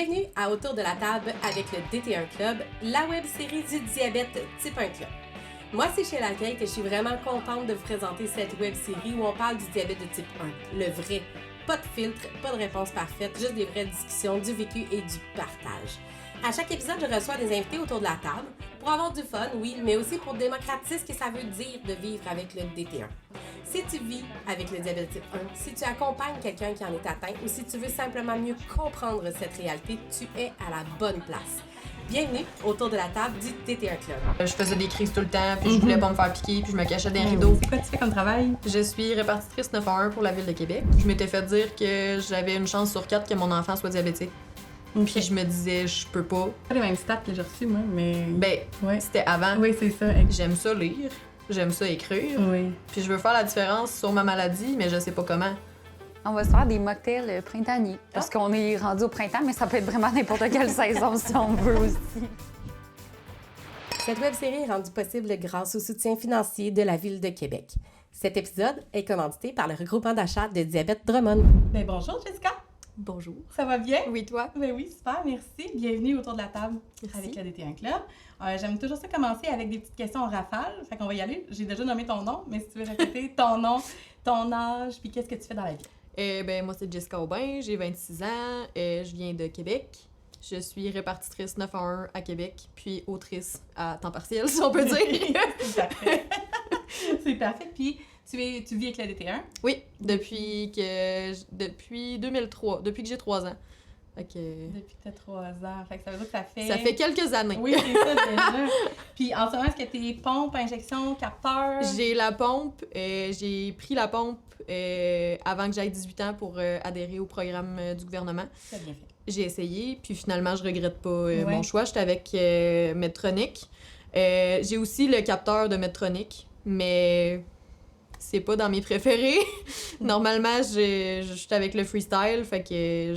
Bienvenue à Autour de la table avec le DT1 Club, la web-série du diabète type 1 Club. Moi, c'est Sheila Kate et je suis vraiment contente de vous présenter cette web-série où on parle du diabète de type 1, le vrai. Pas de filtre, pas de réponse parfaite, juste des vraies discussions, du vécu et du partage. À chaque épisode, je reçois des invités autour de la table pour avoir du fun, oui, mais aussi pour démocratiser ce que ça veut dire de vivre avec le DT1. Si tu vis avec le diabète type 1, si tu accompagnes quelqu'un qui en est atteint ou si tu veux simplement mieux comprendre cette réalité, tu es à la bonne place. Bienvenue autour de la table du DT1 Club. Je faisais des crises tout le temps, puis je voulais pas me faire piquer, puis je me cachais dans les rideaux. C'est quoi tu fais comme travail? Je suis répartitrice 911 pour la Ville de Québec. Je m'étais fait dire que j'avais une chance sur 4 que mon enfant soit diabétique. Puis je me disais, je peux pas. Pas les mêmes stats que j'ai reçus, moi, mais... Ben, ouais. c'était avant. Oui, c'est ça. J'aime ça lire, j'aime ça écrire. Oui. Puis je veux faire la différence sur ma maladie, mais je sais pas comment. On va se faire des mocktails printaniers. Parce qu'on est rendu au printemps, mais ça peut être vraiment n'importe quelle saison si on veut aussi. Cette web-série est rendue possible grâce au soutien financier de la Ville de Québec. Cet épisode est commandité par le regroupement d'achat de Diabète Drummond. Ben bonjour, Jessica. Bonjour. Ça va bien? Oui, toi? Ben oui, super, merci. Bienvenue autour de la table avec le DT1 Club. J'aime toujours ça commencer avec des petites questions en rafale. Fait qu'on va y aller. J'ai déjà nommé ton nom, mais si tu veux répéter ton nom, ton âge, puis qu'est-ce que tu fais dans la vie? Ben, moi, c'est Jessica Aubin, j'ai 26 ans, je viens de Québec. Je suis répartitrice 911 à Québec, puis autrice à temps partiel, si on peut dire. C'est parfait. C'est parfait. Puis, tu vis avec le DT1? Oui, depuis 2003, depuis que j'ai 3 ans. Fait que... Depuis que tu as 3 ans. Fait que ça veut dire que ça fait... Ça fait quelques années. Oui, c'est ça déjà. Puis en ce moment, est-ce que t'es pompe, injection, capteur? J'ai la pompe. J'ai pris la pompe avant que j'aille 18 ans pour adhérer au programme du gouvernement. C'est bien fait. J'ai essayé, puis finalement, je regrette pas mon choix. J'étais avec Medtronic. J'ai aussi le capteur de Medtronic, mais c'est pas dans mes préférés. Normalement, je suis avec le Freestyle, fait que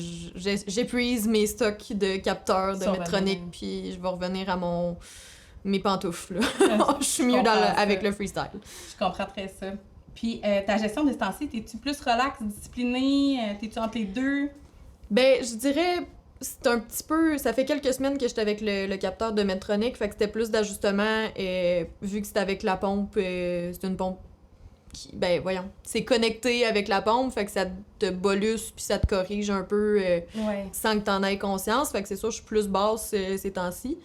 j'épuise mes stocks de capteurs de Medtronic, puis je vais revenir à mes pantoufles. Je suis mieux avec le Freestyle. Je comprends très ça. Puis ta gestion de ce temps-ci, t'es-tu plus relax, disciplinée? T'es-tu entre les deux? Ben, je dirais, c'est un petit peu... Ça fait quelques semaines que j'étais avec le capteur de Medtronic, fait que c'était plus d'ajustement, vu que c'était avec la pompe, c'est une pompe qui, ben, voyons, c'est connecté avec la pompe, fait que ça te bolus puis ça te corrige un peu sans que t'en aies conscience, fait que c'est sûr, je suis plus basse ces temps-ci.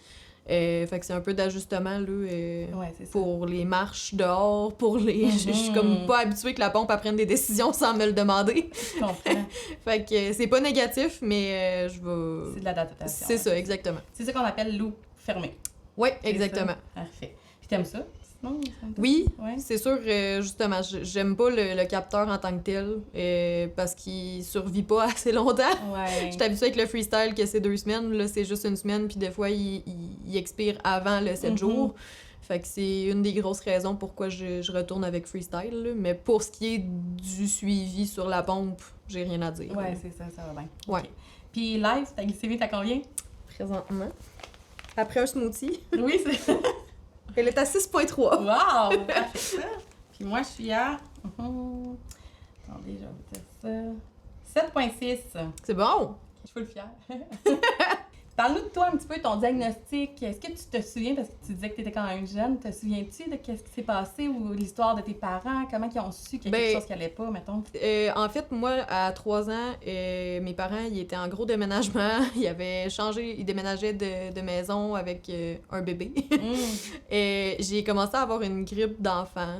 Fait que c'est un peu d'ajustement, là, pour les marches dehors, pour les... Je suis comme pas habituée que la pompe prenne des décisions sans me le demander. Je comprends. Fait que c'est pas négatif, mais je vais... C'est de l'adaptation. C'est ça, exactement. C'est ça qu'on appelle loup fermé. Oui, exactement. Parfait. Puis t'aimes ça? Non, oui, ouais. C'est sûr, justement, j'aime pas le capteur en tant que tel, parce qu'il survit pas assez longtemps. Ouais. J'étais habituée avec le freestyle que c'est 2 semaines, là c'est juste 1 semaine, puis des fois il expire avant le 7 jours. Fait que c'est une des grosses raisons pourquoi je retourne avec freestyle, là. Mais pour ce qui est du suivi sur la pompe, j'ai rien à dire. Ouais, c'est ça, ça va bien. Ouais. Okay. Puis live, ta glycémie, t'as combien? Présentement. Après un smoothie. Oui, c'est Elle est à 6,3. Wow! Parfait, ça. Puis moi, je suis à... Attendez, je vais vous dire ça. 7,6. C'est bon! Je suis full fière. Parle-nous de toi un petit peu, ton diagnostic. Est-ce que tu te souviens, parce que tu disais que tu étais quand même jeune, te souviens-tu de qu'est-ce qui s'est passé ou l'histoire de tes parents? Comment ils ont su qu'il y a quelque chose qui allait pas, mettons? En fait, moi, à 3 ans, mes parents, ils étaient en gros déménagement. Ils avaient changé, ils déménageaient de maison avec un bébé. Et j'ai commencé à avoir une grippe d'enfant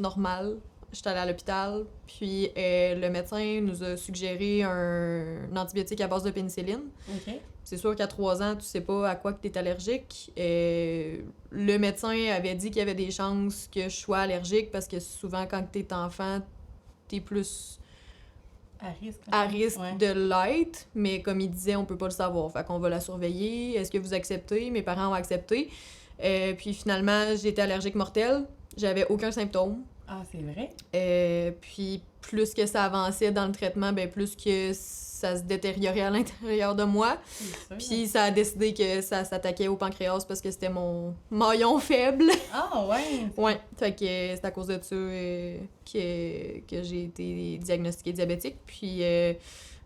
normale. J'étais allée à l'hôpital, puis le médecin nous a suggéré un antibiotique à base de pénicilline. OK. C'est sûr qu'à 3 ans, tu sais pas à quoi que tu es allergique. Le médecin avait dit qu'il y avait des chances que je sois allergique parce que souvent, quand tu es enfant, tu es plus à risque de l'être. Mais comme il disait, on peut pas le savoir. Fait qu'on va la surveiller. Est-ce que vous acceptez? Mes parents ont accepté. Puis finalement, j'étais allergique mortelle. J'avais aucun symptôme. Ah, c'est vrai? Puis plus que ça avançait dans le traitement, ben plus que ça se détériorait à l'intérieur de moi. Puis ça a décidé que ça s'attaquait au pancréas parce que c'était mon maillon faible. Ah, ouais! Ouais, fait que c'est à cause de ça que j'ai été diagnostiquée diabétique. Puis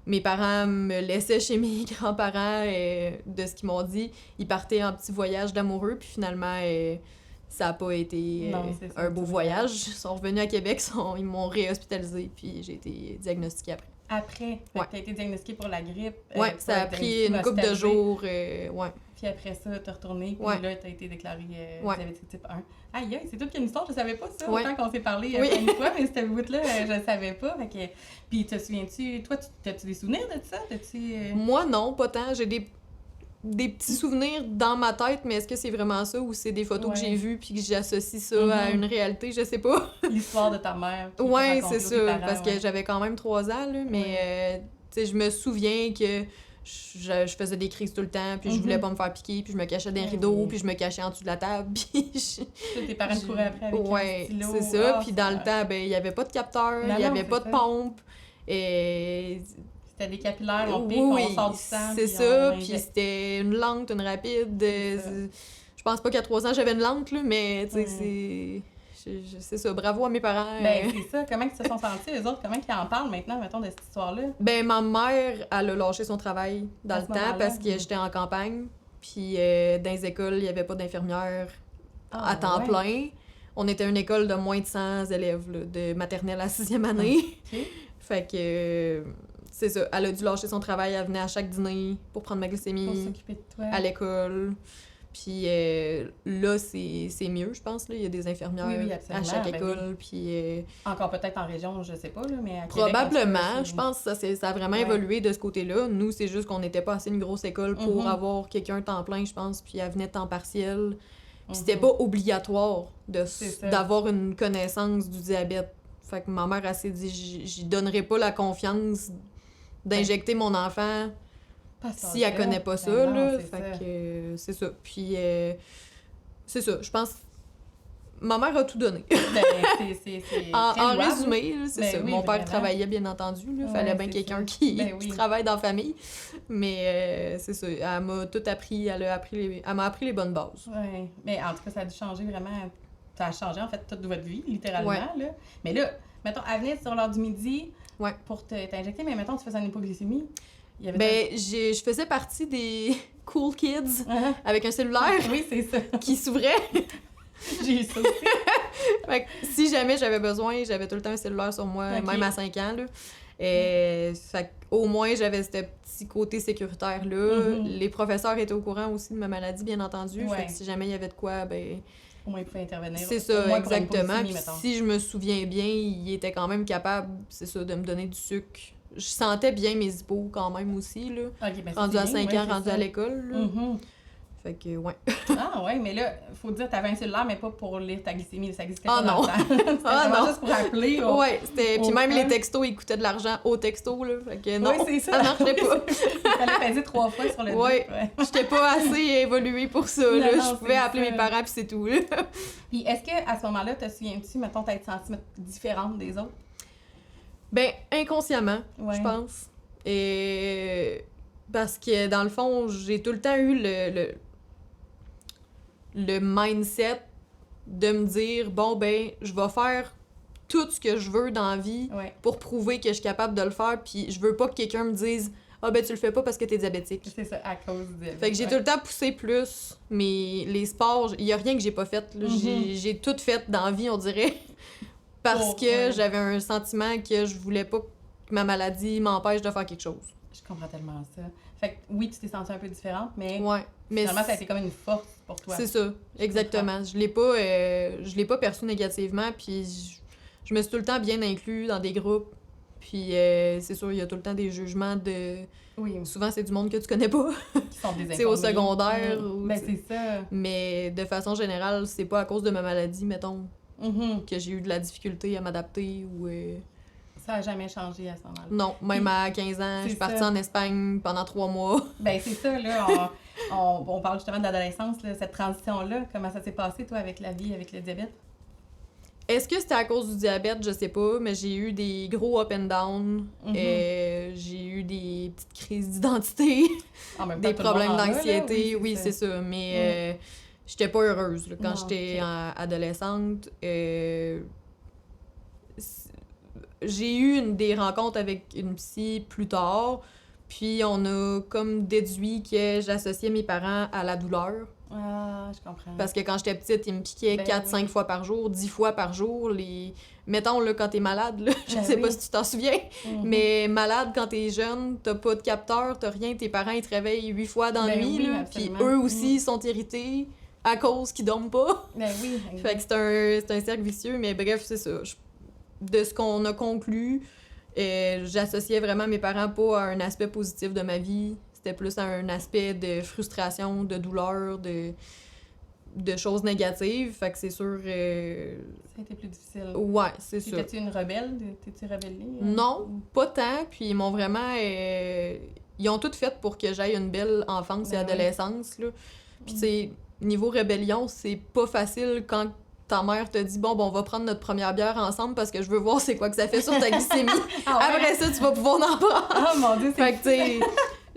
mes parents me laissaient chez mes grands-parents, de ce qu'ils m'ont dit. Ils partaient en petit voyage d'amoureux, puis finalement, ça n'a pas été Non, c'est ça, un beau c'est voyage. Ils sont revenus à Québec, ils m'ont réhospitalisée, puis j'ai été diagnostiquée après. Après, Ouais. tu as été diagnostiquée pour la grippe. Ouais, tu ça as a été pris une couple de hospitalisée. jours, ouais. Puis après ça, t'es retourné, puis Ouais. là, t'as été déclarée Ouais. diabétique type 1. Aïe, aïe, c'est toute qu'une histoire, je savais pas ça, Ouais. autant qu'on s'est parlé Oui. plein de fois, mais cette bout-là, je savais pas. Fait que... Puis te souviens-tu, toi, t'as-tu des souvenirs de ça? Moi, non, pas tant. J'ai des petits souvenirs dans ma tête, mais est-ce que c'est vraiment ça ou c'est des photos que Ouais. j'ai vues puis que j'associe ça à une réalité? Je sais pas. L'histoire de ta mère? qui t'a Ouais, raconté c'est aux tes ça, parents, parce que ouais. j'avais quand même 3 ans, là, mais tu sais, je me souviens que je faisais des crises tout le temps, puis je voulais pas me faire piquer, puis je me cachais dans les rideaux, puis je me cachais en dessous de la table, puis Tes parents te couraient après avec un ouais, stylo. c'est ça, Ah, puis dans le c'est- temps, ben il y avait pas de capteur, Non, il y non, avait c'est pas de ça. pompe, et C'était des capillaires, on pique, oui, on sort du sang. c'est puis ça, on puis injecte. c'était une lente, une rapide, ça. je pense pas qu'à 3 ans j'avais une lente, là, mais tu sais, Ouais. c'est ça, bravo à mes parents. Ben, c'est ça. Comment ils se sont sentis, eux autres? Comment ils en parlent maintenant, mettons, de cette histoire-là? Ben, ma mère, elle a lâché son travail dans À le ce temps moment-là? parce que j'étais en campagne. Puis dans les écoles, il n'y avait pas d'infirmière à temps ouais. plein. On était une école de moins de 100 élèves, là, de maternelle à 6e année. OK. Fait que c'est ça. Elle a dû lâcher son travail. Elle venait à chaque dîner pour prendre ma Pour glycémie s'occuper de toi. à l'école. Puis là, c'est mieux, je pense. Là. Il y a des infirmières Oui, oui, à absolument, chaque ben école. Puis Encore peut-être en région, je sais pas, là, mais à Québec, probablement, en tout cas, je pense que ça a vraiment Ouais. évolué de ce côté-là. Nous, c'est juste qu'on n'était pas assez une grosse école pour Mhm. avoir quelqu'un temps plein, je pense, puis elle venait temps partiel. Puis Mhm. c'était pas obligatoire C'est ça. d'avoir une connaissance du diabète. Fait que ma mère, elle s'est dit, j'y donnerai pas la confiance d'injecter mon enfant Pas ça, si elle connaît pas ben ça, non, là. c'est Fait ça. que c'est ça. Puis c'est ça, je pense... Ma mère a tout donné. Ben, c'est En très louable. résumé, là, c'est Ben ça. oui, Mon père vraiment. travaillait, bien entendu. Il Ouais, fallait bien c'est quelqu'un ça. qui, Ben qui oui. travaille dans la famille. Mais c'est ça. Elle m'a tout appris. Elle m'a appris les bonnes bases. Oui, mais en tout cas, ça a dû changer vraiment. Ça a changé, en fait, toute votre vie, littéralement, Ouais. là. Mais là, mettons, elle venait sur l'heure du midi Ouais. pour t'injecter, mais mettons, tu faisais une hypoglycémie. Il y avait Ben, je faisais partie des cool kids Ah, avec un cellulaire oui, c'est ça. qui s'ouvrait. J'ai eu ça aussi. Fait que si jamais j'avais besoin, j'avais tout le temps un cellulaire sur moi, Ok. même à 5 ans. Là. Fait au moins, j'avais ce petit côté sécuritaire-là. Mhm. Les professeurs étaient au courant aussi de ma maladie, bien entendu. Ouais. Fait que si jamais il y avait de quoi, ben... Au moins, il pouvait intervenir. C'est Au ça, moins pour une exactement. hypoglycémie, Puis mettons. si je me souviens bien, il était quand même capable, c'est ça, de me donner du sucre. Je sentais bien mes hippos quand même aussi, là. Ok, ben, ça, Rendu c'est à bien, 5 ouais, ans, c'est rendu ça. à l'école, là. Mhm. Fait que, ouais. Ah ouais, mais là, faut dire, t'avais un cellulaire, mais pas pour lire ta glycémie, ça existait Ah pas dans non. le temps. C'était Ah vraiment non. juste pour appeler. Ouais, c'était... Puis au même les camp. textos, ils coûtaient de l'argent au texto, là. Fait que non, Oui, c'est ça marchait pas. Il fallait peser 3 fois sur le Ouais. bip, ouais. J'étais pas assez évoluée pour ça, là. Non, Je pouvais c'est appeler ça. mes parents, puis c'est tout, là. Puis est-ce qu'à ce moment-là, te souviens-tu, mettons, t'être sentie différente des autres? Ben, inconsciemment, Ouais. je pense. Et parce que, dans le fond, j'ai tout le temps eu le mindset de me dire, bon, ben, je vais faire tout ce que je veux dans la vie Ouais. pour prouver que je suis capable de le faire, puis je veux pas que quelqu'un me dise, ah, ben, tu le fais pas parce que t'es diabétique. C'est ça, à cause du diabète. Fait que j'ai tout le temps poussé plus, mais les sports, il y a rien que j'ai pas fait. Là. Mhm. J'ai tout fait dans la vie, on dirait. Parce Oh, que ouais. j'avais un sentiment que je voulais pas que ma maladie m'empêche de faire quelque chose. Je comprends tellement ça. Fait que oui, tu t'es sentie un peu différente, mais Ouais. Mais finalement, ça a été comme une force pour toi. c'est ça, exactement. Je l'ai pas perçu négativement, puis je me suis tout le temps bien inclus dans des groupes. Puis c'est sûr, il y a tout le temps des jugements de... Oui, Souvent, c'est du monde que tu connais pas. qui sont des C'est au secondaire ou, Ben, tu sais. c'est ça. Mais de façon générale, c'est pas à cause de ma maladie, mettons, Mhm. que j'ai eu de la difficulté à m'adapter ou... Ça a jamais changé à ce moment-là. Non, même à 15 ans, je suis C'est partie ça. en Espagne pendant 3 mois. Ben, c'est ça, là. On parle justement de l'adolescence, là, cette transition-là. Comment ça s'est passé, toi, avec la vie, avec le diabète? Est-ce que c'était à cause du diabète? Je sais pas, mais j'ai eu des gros up and down. Mhm. J'ai eu des petites crises d'identité, En même temps, des tout le monde problèmes en a, là, d'anxiété. Oui, c'est ça. Mais j'étais pas heureuse là, quand Non, j'étais ok. adolescente. j'ai eu des rencontres avec une psy plus tard, puis on a comme déduit que j'associais mes parents à la douleur. Ah, je comprends. Parce que quand j'étais petite, ils me piquaient Ben 4-5 oui. fois par jour, 10 fois par jour. Mettons, là, quand t'es malade, là, je sais pas si tu t'en souviens, mais malade, quand t'es jeune, t'as pas de capteur, t'as rien, tes parents, ils te réveillent 8 fois dans la Ben nuit, oui, là, puis absolument. eux aussi sont irrités à cause qu'ils dorment pas. Ben oui, Fait que c'est un cercle vicieux, mais bref, c'est ça. De ce qu'on a conclu, j'associais vraiment mes parents pas à un aspect positif de ma vie. C'était plus à un aspect de frustration, de douleur, de choses négatives. Fait que c'est sûr... ça a été plus difficile. Ouais, c'est Puis ça. t'es-tu une rebelle? T'es-tu rebellée? Non, pas tant. Puis ils m'ont vraiment... ils ont tout fait pour que j'aille une belle enfance et Ben oui. adolescence, là. Puis tu sais, niveau rébellion, c'est pas facile quand ta mère te dit « Bon, on va prendre notre première bière ensemble parce que je veux voir c'est quoi que ça fait sur ta glycémie. Ah ouais? Après ça, tu vas pouvoir en prendre. » Oh mon Dieu, Fait que, c'est... tu sais,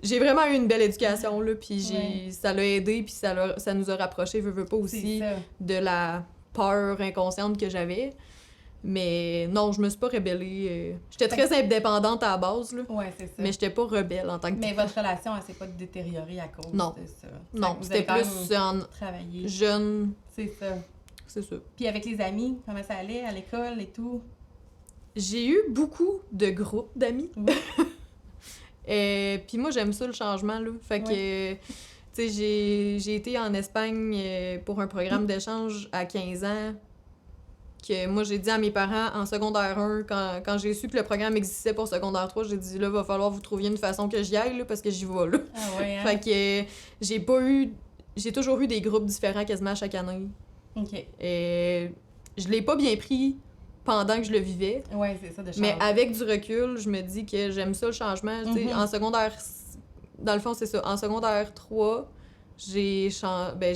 j'ai vraiment eu une belle éducation, là, puis Ouais. ça l'a aidé, puis ça nous a rapprochés, veux pas aussi, C'est ça. de la peur inconsciente que j'avais. Mais non, je me suis pas rebellée. J'étais très indépendante à la base, là, Ouais, c'est ça. mais j'étais pas rebelle en tant que Mais votre relation, elle s'est pas détériorée à cause Non. de ça. Non, Vous c'était avez quand plus même en travaillé. jeune, C'est ça. c'est ça. Puis avec les amis, comment ça allait à l'école et tout? J'ai eu beaucoup de groupes d'amis. Oui. Puis moi, j'aime ça, le changement, là. Fait que, tu sais, j'ai été en Espagne pour un programme d'échange à 15 ans. Que moi, j'ai dit à mes parents en secondaire 1, quand j'ai su que le programme existait pour secondaire 3, j'ai dit, là, va falloir que vous trouviez une façon que j'y aille, là, parce que j'y vais, là. Ah ouais, hein? Fait que j'ai toujours eu des groupes différents quasiment à chaque année. OK. Je l'ai pas bien pris pendant que je le vivais. Ouais, c'est ça, de Mais changer. avec du recul, je me dis que j'aime ça, le changement. Tu sais, Mhm. en secondaire... Dans le fond, c'est ça. En secondaire 3, j'ai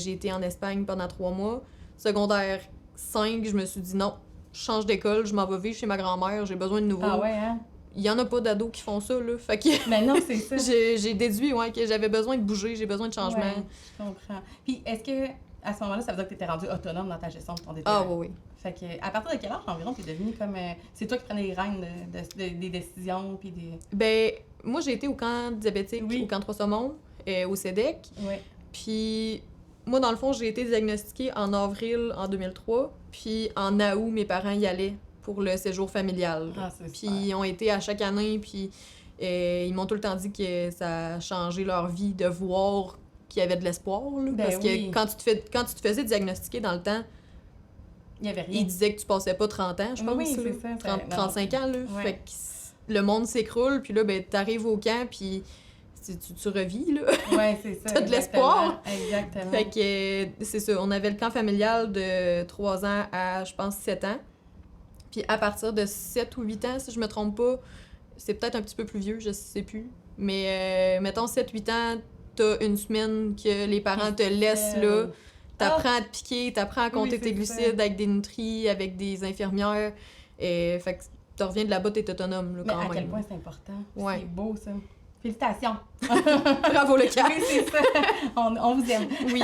été en Espagne pendant 3 mois. Secondaire 5, je me suis dit non, je change d'école, je m'en vais vivre chez ma grand-mère, j'ai besoin de nouveau. Ah ouais, hein? Il y en a pas d'ados qui font ça, là. Fait que Mais non, c'est ça. j'ai déduit, que j'avais besoin de bouger, j'ai besoin de changement. Ouais, je comprends. Puis est-ce que à ce moment-là, ça veut dire que tu étais rendue autonome dans ta gestion de ton DTE? Ah oui, oui. Fait que à partir de quel âge environ t'es devenue comme... c'est toi qui prenais les rênes des décisions, puis des... Ben, moi, j'ai été au camp diabétique, Oui. au camp Trois-Saumons, au CEDEC. Ouais. Puis, moi, dans le fond, j'ai été diagnostiquée en avril en 2003. Puis, en août, mes parents y allaient pour le séjour familial. Ah, c'est Puis, super. ils ont été à chaque année. Puis, ils m'ont tout le temps dit que ça a changé leur vie de voir qu'il y avait de l'espoir. Là. Ben Parce oui. que quand tu te faisais diagnostiquer dans le temps, Il y avait rien. ils disaient que tu passais pas 30 ans, je pense. Oui, là. c'est ça. 30, Non. 35 ans, là. Ouais. Fait que le monde s'écroule. Puis là, ben, t'arrives au camp, puis tu revis, là. Ouais, c'est ça. T'as de l'espoir. Exactement. Fait que c'est ça, on avait le camp familial de 3 ans à, je pense, 7 ans. Puis à partir de 7 ou 8 ans, si je me trompe pas, c'est peut-être un petit peu plus vieux, je sais plus. Mais mettons 7-8 ans, t'as une semaine que les parents te laissent là. T'apprends à te piquer, t'apprends à compter Oui, tes c'est glucides ça. avec des nutris, avec des infirmières. Fait que tu reviens de là-bas, t'es autonome là, Mais quand à même. quel point c'est important. Ouais. C'est beau, ça. Félicitations. Bravo le camp! Oui, c'est ça. On vous aime. Oui.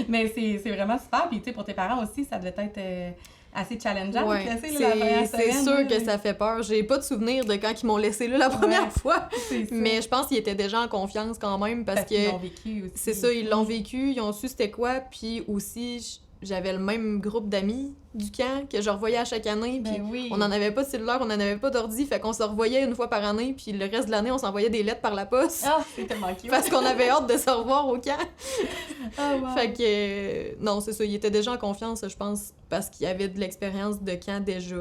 Mais c'est vraiment super. Puis, tu sais, pour tes parents aussi, ça devait être assez challengeant Ouais. de te laisser là, la première C'est semaine, sûr là. que ça fait peur. J'ai pas de souvenir de quand ils m'ont laissé là la première Ouais. fois. C'est ça. Mais je pense qu'ils étaient déjà en confiance quand même parce qu'ils que l'ont vécu aussi. c'est ça, ils l'ont vécu, ils ont su c'était quoi. Puis aussi, j'avais le même groupe d'amis du camp que je revoyais à chaque année. Puis Ben oui. on n'en avait pas de cellulaire, on n'en avait pas d'ordi. Fait qu'on se revoyait une fois par année. Puis le reste de l'année, on s'envoyait des lettres par la poste. Ah, c'est tellement cute. Parce qu'on avait hâte de se revoir au camp. Ah, wow. Fait que, non, c'est ça, ils étaient déjà en confiance, je pense, parce qu'ils avaient de l'expérience de camp déjà.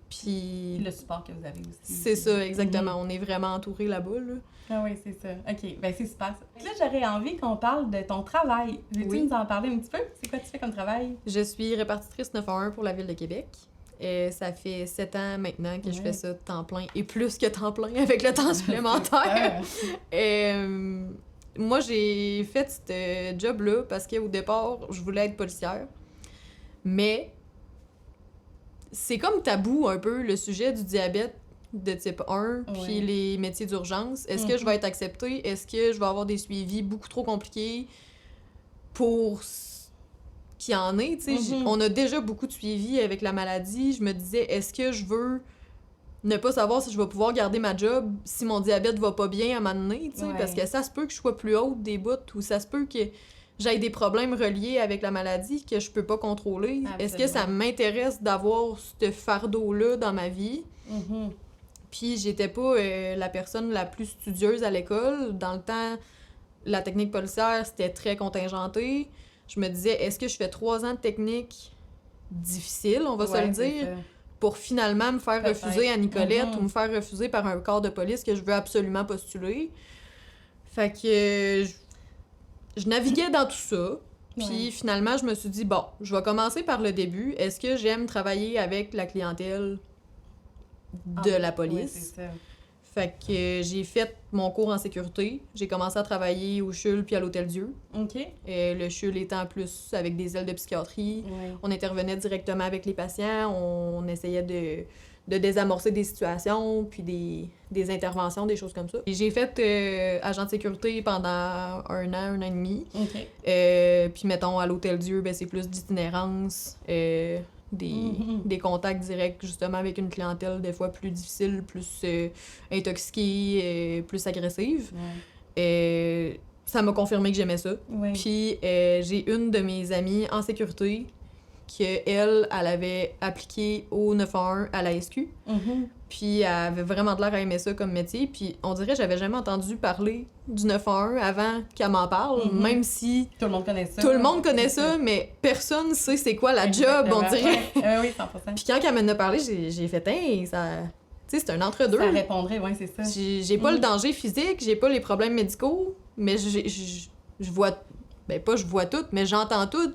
Puis, Puis le support que vous avez aussi. c'est ça, exactement. On est vraiment entourés là-bas, là. Ah oui, c'est ça. OK, ben c'est super. Ça. Là, j'aurais envie qu'on parle de ton travail. Veux-tu Oui. nous en parler un petit peu? C'est quoi tu fais comme travail? Je suis répartitrice 911 pour la Ville de Québec. Et ça fait 7 ans maintenant que je Ouais. fais ça temps plein, et plus que temps plein avec le temps supplémentaire. Moi, j'ai fait ce job-là parce qu'au départ, je voulais être policière. Mais c'est comme tabou un peu le sujet du diabète de type 1 puis Ouais. les métiers d'urgence. Est-ce que je vais être acceptée? Est-ce que je vais avoir des suivis beaucoup trop compliqués pour qu'il y en ait? Tu sais, Mhm. on a déjà beaucoup de suivis avec la maladie. Je me disais, est-ce que je veux ne pas savoir si je vais pouvoir garder ma job si mon diabète va pas bien à un moment donné, tu sais, Ouais. parce que ça se peut que je sois plus haute des bouts ou ça se peut que j'aie des problèmes reliés avec la maladie que je peux pas contrôler. Est-ce que ça Absolument. m'intéresse d'avoir ce fardeau-là dans ma vie? Mhm. Puis j'étais pas la personne la plus studieuse à l'école. Dans le temps, la technique policière, c'était très contingenté. Je me disais, est-ce que je fais 3 ans de technique difficile, on va se Ouais, le c'est dire, ça. pour finalement me faire Peut-être. refuser à Nicolette Mhm. ou me faire refuser par un corps de police que je veux absolument postuler. Fait que je naviguais dans tout ça. Puis Ouais. finalement, je me suis dit, bon, je vais commencer par le début. Est-ce que j'aime travailler avec la clientèle de la Ouais, police? c'est ça. Fait que j'ai fait mon cours en sécurité. J'ai commencé à travailler au CHUL puis à l'Hôtel Dieu. OK. Le CHUL étant plus avec des ailes de psychiatrie. Ouais. On intervenait directement avec les patients. On essayait de désamorcer des situations, puis des interventions, des choses comme ça. Et j'ai fait agent de sécurité pendant 1 an et demi. OK. Puis mettons, à l'Hôtel Dieu, ben, c'est plus d'itinérance, des contacts directs justement avec une clientèle des fois plus difficile, plus intoxiquée, plus agressive. Ouais. Ça m'a confirmé que j'aimais ça. Ouais. Puis j'ai une de mes amies en sécurité elle avait appliqué au 911 à la SQ. Mhm. Puis elle avait vraiment de l'air à aimer ça comme métier. Puis on dirait que j'avais jamais entendu parler du 911 avant qu'elle m'en parle, Mhm. même si Tout le monde connaît ça. tout le monde connaît ça, mais personne sait c'est quoi la job, on Exactement. dirait. Ouais. Oui, 100%. Puis quand elle m'en a parlé, j'ai fait « Hein, ça... » Tu sais, c'est un entre-deux. Ça répondrait, oui, c'est ça. J'ai pas le danger physique, j'ai pas les problèmes médicaux, mais je vois... Ben pas je vois tout, mais j'entends tout.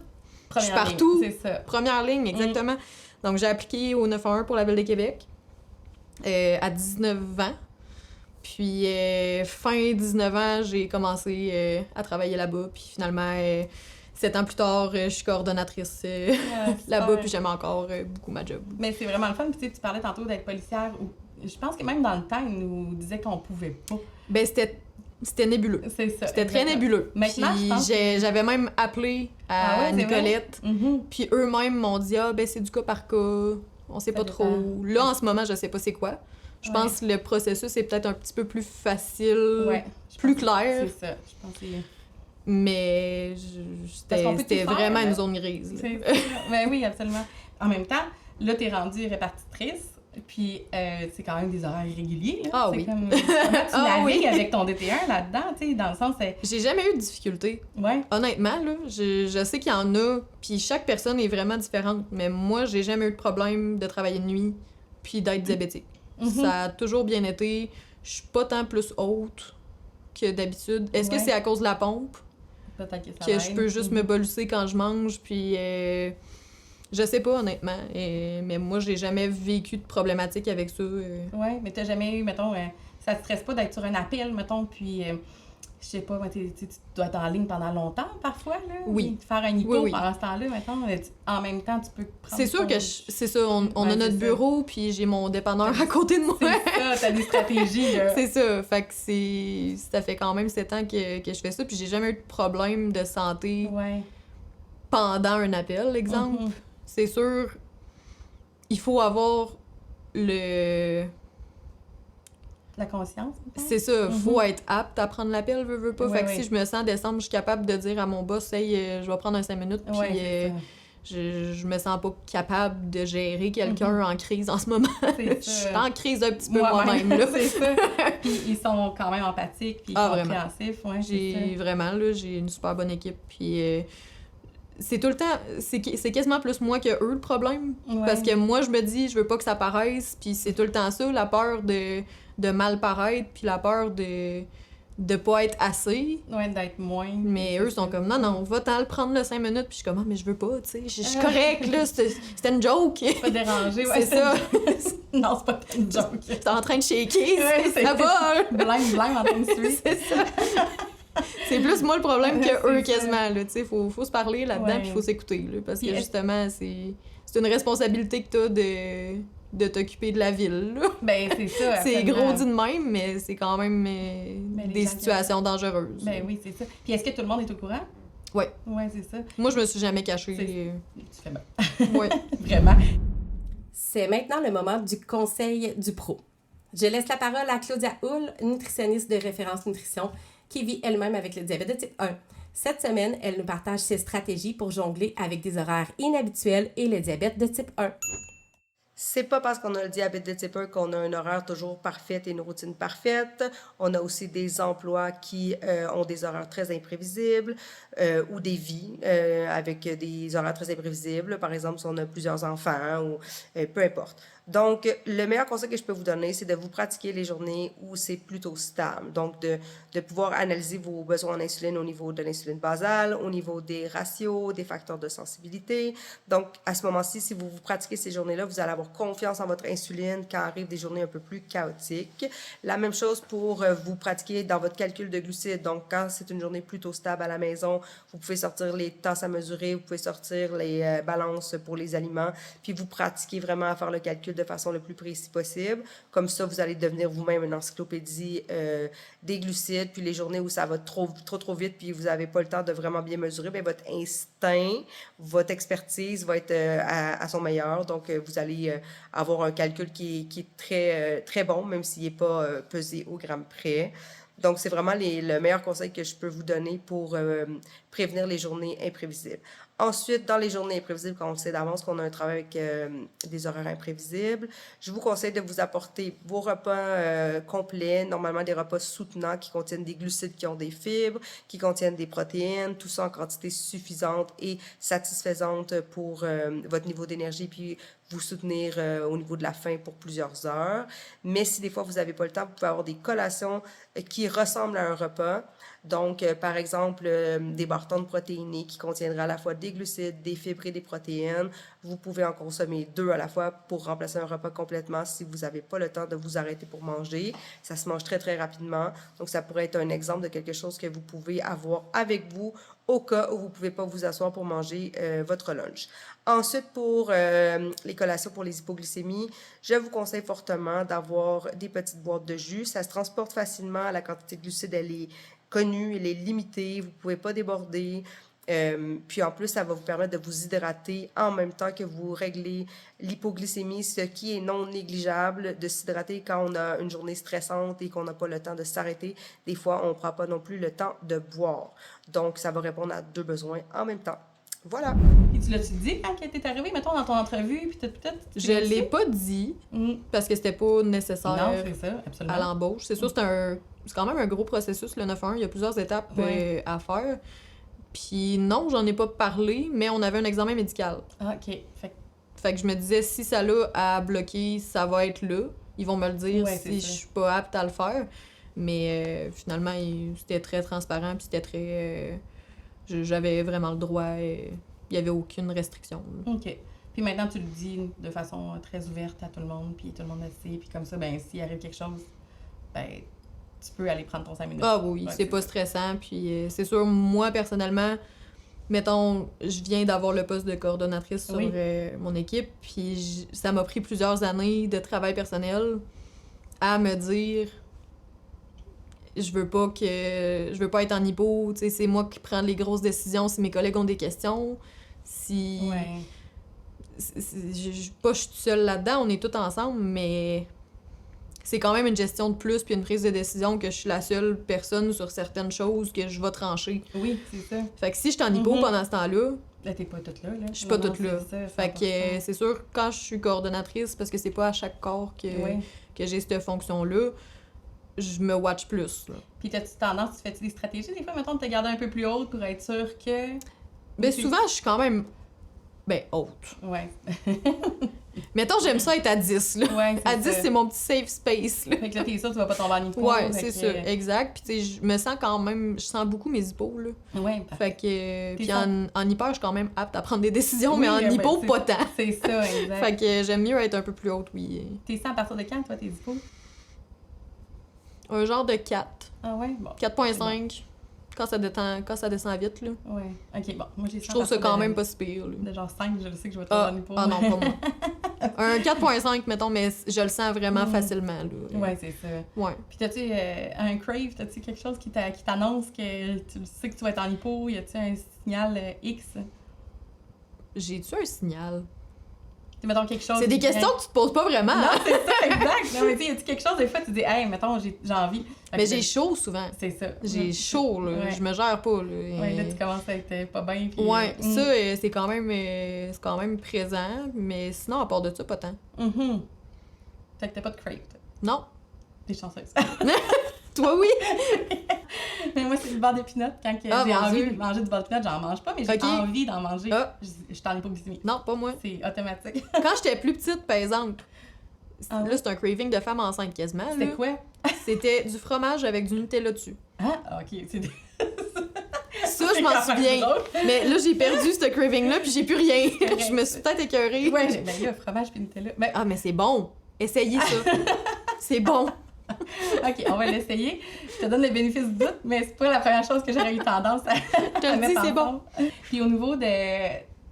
Je suis Première partout. ligne, c'est ça. Première ligne, exactement. Donc, j'ai appliqué au 911 pour la Ville de Québec à 19 ans. Puis, fin 19 ans, j'ai commencé à travailler là-bas. Puis, finalement, 7 ans plus tard, je suis coordonnatrice Ah, là-bas. super. Puis, j'aime encore beaucoup ma job. Mais c'est vraiment le fun. Puis, tu sais, tu parlais tantôt d'être policière. Ou... Je pense que même dans le temps, ils nous disaient qu'on pouvait pas. Ben, c'était nébuleux. C'est ça. C'était très exactement. nébuleux. Maintenant, Puis je pense que- j'avais même appelé à Ah ouais, c'est Nicolette. Mhm. Puis eux-mêmes m'ont dit « Ah, ben c'est du cas par cas, on sait Ça pas dépend. trop. » Là, en ce moment, je sais pas c'est quoi. Je Ouais. pense que le processus est peut-être un petit peu plus facile, Ouais. Je plus pense que clair, C'est ça. Je pense que c'est... mais Parce qu'on peut c'était tout faire, vraiment là. une zone grise. là. Ben oui, absolument. En même temps, là, t'es rendue répartitrice, puis c'est quand même des horaires irréguliers. Là. Ah C'est oui. Comme, comment tu Ah navigues oui. avec ton DT1 là-dedans, tu sais, dans le sens, c'est... J'ai jamais eu de difficulté. Ouais. Honnêtement, là, je sais qu'il y en a, puis chaque personne est vraiment différente, mais moi, j'ai jamais eu de problème de travailler de nuit puis d'être diabétique. Mhm. Ça a toujours bien été. Je suis pas tant plus haute que d'habitude. Est-ce que Ouais. c'est à cause de la pompe? Peut-être que ça Que va je être. peux juste Mhm. me bollusser quand je mange, puis je sais pas honnêtement, mais moi j'ai jamais vécu de problématique avec ça. Ouais, mais t'as jamais eu, mettons, ça te stresse pas d'être sur un appel, mettons, puis... je sais pas, mais tu dois être en ligne pendant longtemps, parfois, là. Oui. Puis faire un hypo Oui, oui. pendant ce temps-là, mettons. En même temps, tu peux prendre C'est sûr ton- que c'est ça, on Ouais, a notre c'est ça. bureau, puis j'ai mon dépanneur à côté de moi. C'est ça, t'as des stratégies, là. C'est ça, fait que ça fait quand même 7 ans que je fais ça, puis j'ai jamais eu de problème de santé Ouais. pendant un appel, exemple. Mhm. C'est sûr, il faut avoir le... La conscience, mettons. C'est ça, faut Mhm. être apte à prendre l'appel, veux pas. Ouais, Fait que ouais. si je me sens descendre, je suis capable de dire à mon boss, hey, je vais prendre un 5 minutes, puis Ouais, c'est je me sens pas capable de gérer quelqu'un en crise en ce moment. ça. C'est Je ça. suis en crise un petit peu moi-même, là. C'est ça. Puis ils sont quand même empathiques, puis Ah, vraiment. compréhensifs. Ouais, J'ai vraiment, là, j'ai une super bonne équipe, puis c'est tout le temps, c'est quasiment plus moi que eux le problème. c'est ça. Ouais. Parce que moi, je me dis, je veux pas que ça paraisse, puis c'est tout le temps ça, la peur de mal paraître, puis la peur de pas être assez. Ouais, d'être moins. Mais eux sont comme, non, va-t'en le prendre le 5 minutes, puis je suis comme, ah, mais je veux pas, tu sais, je suis Ah. correcte, là, c'était une joke. Pas déranger, ouais. C'est ça. Non, c'est pas une joke. J'étais en train de shaker, Ouais, c'est- ça va. Blême en train de suivre. C'est ça. C'est plus moi le problème Ouais, que eux c'est ça. quasiment, là, tu sais, faut se parler là-dedans, Ouais. puis faut s'écouter, là, parce que Puis justement, c'est une responsabilité que t'as de t'occuper de la ville, là. Ben, c'est ça. C'est absolument. gros dit de même, mais c'est quand même les des gens situations dangereuses. Ben oui, c'est ça. Puis est-ce que tout le monde est au courant? Ouais. Ouais, c'est ça. Moi, je me suis jamais cachée. Tu fais bien. Ouais. Vraiment. C'est maintenant le moment du conseil du pro. Je laisse la parole à Claudia Hull, nutritionniste de référence nutrition, qui vit elle-même avec le diabète de type 1. Cette semaine, elle nous partage ses stratégies pour jongler avec des horaires inhabituels et le diabète de type 1. C'est pas parce qu'on a le diabète de type 1 qu'on a un horaire toujours parfait et une routine parfaite. On a aussi des emplois qui ont des horaires très imprévisibles ou des vies avec des horaires très imprévisibles. Par exemple, si on a plusieurs enfants ou peu importe. Donc, le meilleur conseil que je peux vous donner, c'est de vous pratiquer les journées où c'est plutôt stable. Donc, de pouvoir analyser vos besoins en insuline au niveau de l'insuline basale, au niveau des ratios, des facteurs de sensibilité. Donc, à ce moment-ci, si vous vous pratiquez ces journées-là, vous allez avoir confiance en votre insuline quand arrivent des journées un peu plus chaotiques. La même chose pour vous pratiquer dans votre calcul de glucides. Donc, quand c'est une journée plutôt stable à la maison, vous pouvez sortir les tasses à mesurer, vous pouvez sortir les balances pour les aliments, puis vous pratiquez vraiment à faire le calcul de façon le plus précis possible. Comme ça, vous allez devenir vous-même une encyclopédie des glucides. Puis les journées où ça va trop vite, puis vous n'avez pas le temps de vraiment bien mesurer, bien, votre instinct, votre expertise va être à son meilleur. Donc, vous allez avoir un calcul qui est très, très bon, même s'il n'est pas pesé au gramme près. Donc, c'est vraiment le meilleur conseil que je peux vous donner pour prévenir les journées imprévisibles. Ensuite, dans les journées imprévisibles, quand on sait d'avance qu'on a un travail avec des horaires imprévisibles, je vous conseille de vous apporter vos repas complets, normalement des repas soutenants qui contiennent des glucides qui ont des fibres, qui contiennent des protéines, tout ça en quantité suffisante et satisfaisante pour votre niveau d'énergie, puis vous soutenir au niveau de la faim pour plusieurs heures. Mais si des fois vous n'avez pas le temps, vous pouvez avoir des collations qui ressemblent à un repas. Donc, par exemple, des bâtons protéinés qui contiendraient à la fois des glucides, des fibres et des protéines. Vous pouvez en consommer 2 à la fois pour remplacer un repas complètement si vous n'avez pas le temps de vous arrêter pour manger. Ça se mange très, très rapidement. Donc, ça pourrait être un exemple de quelque chose que vous pouvez avoir avec vous au cas où vous ne pouvez pas vous asseoir pour manger votre lunch. Ensuite, pour les collations pour les hypoglycémies, je vous conseille fortement d'avoir des petites boîtes de jus. Ça se transporte facilement. La quantité de glucides, elle est connue, elle est limitée. Vous ne pouvez pas déborder. Puis en plus, ça va vous permettre de vous hydrater en même temps que vous réglez l'hypoglycémie, ce qui est non négligeable de s'hydrater quand on a une journée stressante et qu'on n'a pas le temps de s'arrêter. Des fois, on ne prend pas non plus le temps de boire. Donc, ça va répondre à 2 besoins en même temps. Voilà. Et tu l'as-tu dit quand elle est arrivée, mettons, dans ton entrevue, puis peut-être? Je l'ai pas dit parce que c'était pas nécessaire Non, c'est ça, absolument. à l'embauche. C'est sûr, c'est quand même un gros processus, le 9-1. Il y a plusieurs étapes à faire. Puis non, j'en ai pas parlé, mais on avait un examen médical. Ah, OK. Fait que je me disais, si ça l'a à bloquer, ça va être là. Ils vont me le dire si je suis pas apte à le faire. Mais finalement, c'était très transparent, puis c'était très... j'avais vraiment le droit, il y avait aucune restriction. OK. Puis maintenant, tu le dis de façon très ouverte à tout le monde, puis tout le monde le sait, puis comme ça, ben s'il arrive quelque chose, ben tu peux aller prendre ton 5 minutes. Ah oui, c'est pas stressant, puis c'est sûr, moi, personnellement, mettons, je viens d'avoir le poste de coordonnatrice sur mon équipe, puis ça m'a pris plusieurs années de travail personnel à me dire... Je veux pas être en hypo, tu sais, c'est moi qui prends les grosses décisions si mes collègues ont des questions. Si... Je suis toute seule là-dedans, on est tous ensemble, mais c'est quand même une gestion de plus puis une prise de décision que je suis la seule personne sur certaines choses que je vais trancher. Oui, c'est ça. Fait que si je suis en hypo pendant ce temps-là... Là, t'es pas toute là. Je suis pas toute là. Fait que c'est sûr, quand je suis coordonnatrice, parce que c'est pas à chaque corps que j'ai cette fonction-là, je me watch plus. Là. Puis t'as-tu tendance, tu fais-tu des stratégies des fois, mettons, de te garder un peu plus haute pour être sûr que... Ben souvent, je suis quand même, haute. Ouais. Mettons, j'aime ça être à 10, là. Ouais, à 10, c'est mon petit safe space, là. Fait que là, t'es sûr que tu vas pas tomber en hypo. Ouais, c'est ça, exact. Puis tu sais, je me sens quand même, je sens beaucoup mes hypos, là. Ouais, parfait. Fait que, puis en hyper, je suis quand même apte à prendre des décisions, mais en hypo, pas tant. C'est ça, exact. Fait que j'aime mieux être un peu plus haute, oui. T'es ça à partir de quand, toi, tes hypos? Un genre de 4. Ah ouais? Bon. 4.5. Bon. Quand ça descend vite, là. Ouais. OK, bon. Moi, j'ai ça. Je trouve ça quand même pas si pire, là. De genre 5, je sais que je vais tomber en hypo. Ah non, pas moi. Un 4.5, mettons, mais je le sens vraiment facilement, là. Ouais, c'est ça. Ouais. Puis t'as-tu un crave, t'as-tu quelque chose qui t'annonce que tu sais que tu vas être en hypo? Y a-tu un signal X? J'ai-tu un signal? mettons quelque chose... C'est des questions que tu te poses pas vraiment. Non, c'est ça, exact. Non, mais tu sais, y a-tu quelque chose, des fois, tu dis, hey, mettons, j'ai envie. Mais j'ai chaud souvent. C'est ça. J'ai chaud, là. Ouais. Je me gère pas, là. Ouais, là, tu commences à être pas bien. Puis... Ouais, ça, c'est quand même présent, mais sinon, à part de ça, pas tant. Fait que t'as pas de crave, toi. Non. T'es chanceuse. Toi, oui? Mais moi, c'est le beurre d'épinot. Quand que Ah, j'ai mon envie Dieu. de manger du beurre d'épinot, j'en mange pas, mais j'ai Ok. envie d'en manger. Ah. Je t'en ai pas glycémie. Non, pas moi. C'est automatique. Quand j'étais plus petite, par exemple, Ah ouais? là, c'est un craving de femme enceinte quasiment. C'était là. quoi? C'était du fromage avec du Nutella dessus. Ah, ok. C'est des... Ça, C'est je m'en quand même souviens. drôle. Mais là, j'ai perdu ce craving-là, puis j'ai plus rien. vrai, Je me suis peut-être écœurée. Ouais, ben là, fromage puis Nutella. Ben, Ah, mais c'est bon. Essayez ça. C'est bon. ok, on va l'essayer. Je te donne le bénéfice du doute, mais c'est pas la première chose que j'aurais eu tendance à, Je te à le dis, mettre c'est bon. ensemble. Puis au niveau de...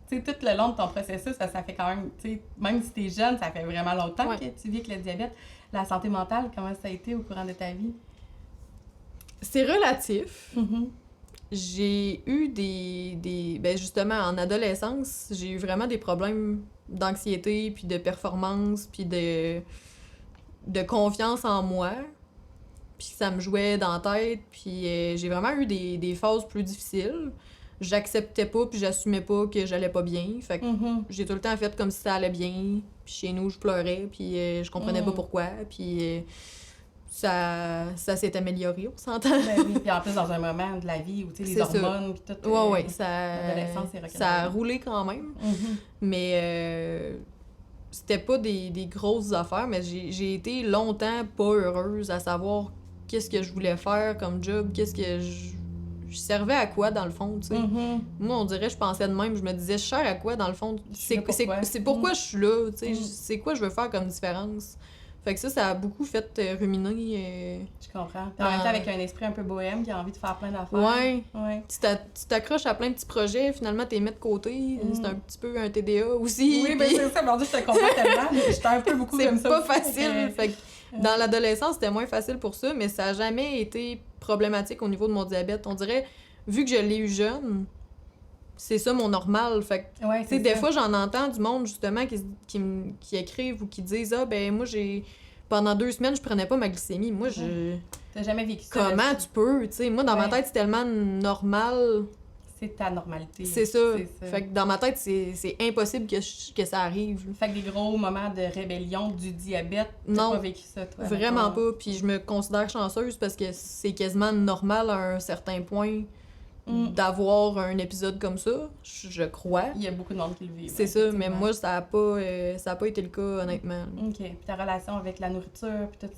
Tu sais, tout le long de ton processus, ça fait quand même... Tu sais, même si t'es jeune, ça fait vraiment longtemps Ouais. que tu vis avec le diabète. La santé mentale, comment ça a été au courant de ta vie? C'est relatif. Mm-hmm. J'ai eu ben justement, en adolescence, j'ai eu vraiment des problèmes d'anxiété, puis de performance, puis de confiance en moi. Puis ça me jouait dans la tête, puis j'ai vraiment eu des phases plus difficiles. J'acceptais pas, puis j'assumais pas que j'allais pas bien. Fait que Mm-hmm. j'ai tout le temps fait comme si ça allait bien. Puis chez nous, je pleurais, puis je comprenais pas pourquoi. Puis ça s'est amélioré, on s'entend. Ben oui, puis en plus, dans un moment de la vie où, tu sais, les C'est ça. hormones, puis tout... Ouais, l'adolescence, c'est ça a rock'n'roll. roulé quand même. Mhm. Mais c'était pas des grosses affaires, mais j'ai été longtemps pas heureuse à savoir qu'est-ce que je voulais faire comme job, qu'est-ce que je servais à quoi dans le fond, tu sais. Mhm. Moi, on dirait, je pensais de même, je me disais, je sers à quoi dans le fond? suis là pourquoi? C'est pourquoi je suis là, tu sais, Mm. c'est quoi je veux faire comme différence? Fait que ça a beaucoup fait ruminer. Je comprends. Puis en même temps, avec un esprit un peu bohème qui a envie de faire plein d'affaires. Ouais. Ouais. Tu t'accroches à plein de petits projets, finalement, t'es mis de côté. C'est un petit peu un TDA aussi. Oui, ben puis c'est ça. Aujourd'hui, je te comprends tellement. J'étais un peu beaucoup comme c'est ça. pas aussi, facile. Fait que dans l'adolescence, c'était moins facile pour ça, mais ça a jamais été problématique au niveau de mon diabète. On dirait, vu que je l'ai eu jeune, c'est ça mon normal. Fait que, Ouais, tu sais, c'est des ça. fois, j'en entends du monde, justement, qui écrivent ou qui disent « Ah, ben moi, pendant 2 semaines, je prenais pas ma glycémie. » Moi, T'as jamais vécu ça. comment là, tu peux? Tu sais, moi, dans ma Ouais. tête, c'est tellement normal. C'est ta normalité. C'est ça. ça. Fait que dans ma tête, c'est impossible que ça arrive. Fait que des gros moments de rébellion du diabète, t'as Non. pas vécu ça, toi? Vraiment mettons? pas. Puis je me considère chanceuse parce que c'est quasiment normal à un certain point d'avoir un épisode comme ça, je crois. Il y a beaucoup de monde qui le vit. C'est ça, mais moi, ça a pas été le cas, honnêtement. OK. Puis ta relation avec la nourriture, puis tout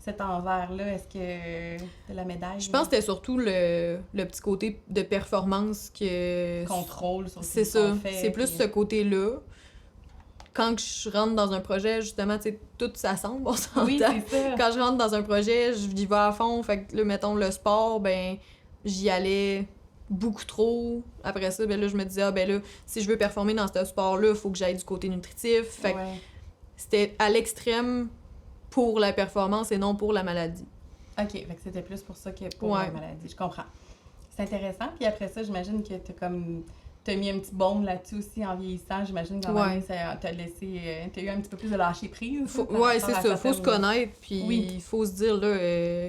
cet envers-là, est-ce que de la médaille? Je pense que c'était surtout le petit côté de performance que... Contrôle sur C'est ce qu'on ça. fait, C'est plus puis- ce côté-là. Quand je rentre dans un projet, justement, tu sais, tout s'assemble, on s'entend. Oui, c'est ça. Quand je rentre dans un projet, je y vais à fond. Fait que là, mettons, le sport, ben, j'y allais beaucoup trop. Après ça, ben là, je me disais, ah, ben là, si je veux performer dans ce sport-là, il faut que j'aille du côté nutritif. Fait que Ouais. c'était à l'extrême pour la performance et non pour la maladie. OK, fait que c'était plus pour ça que pour Ouais. la maladie. Je comprends. C'est intéressant. Puis après ça, j'imagine que t'as mis un petit baume là-dessus aussi en vieillissant. J'imagine qu'en Ouais. même temps, ça t'a laissé... t'as eu un petit peu plus de lâcher prise. par Ouais, rapport c'est à ça. Faut se certaines- connaître, puis Oui. il faut se dire, là,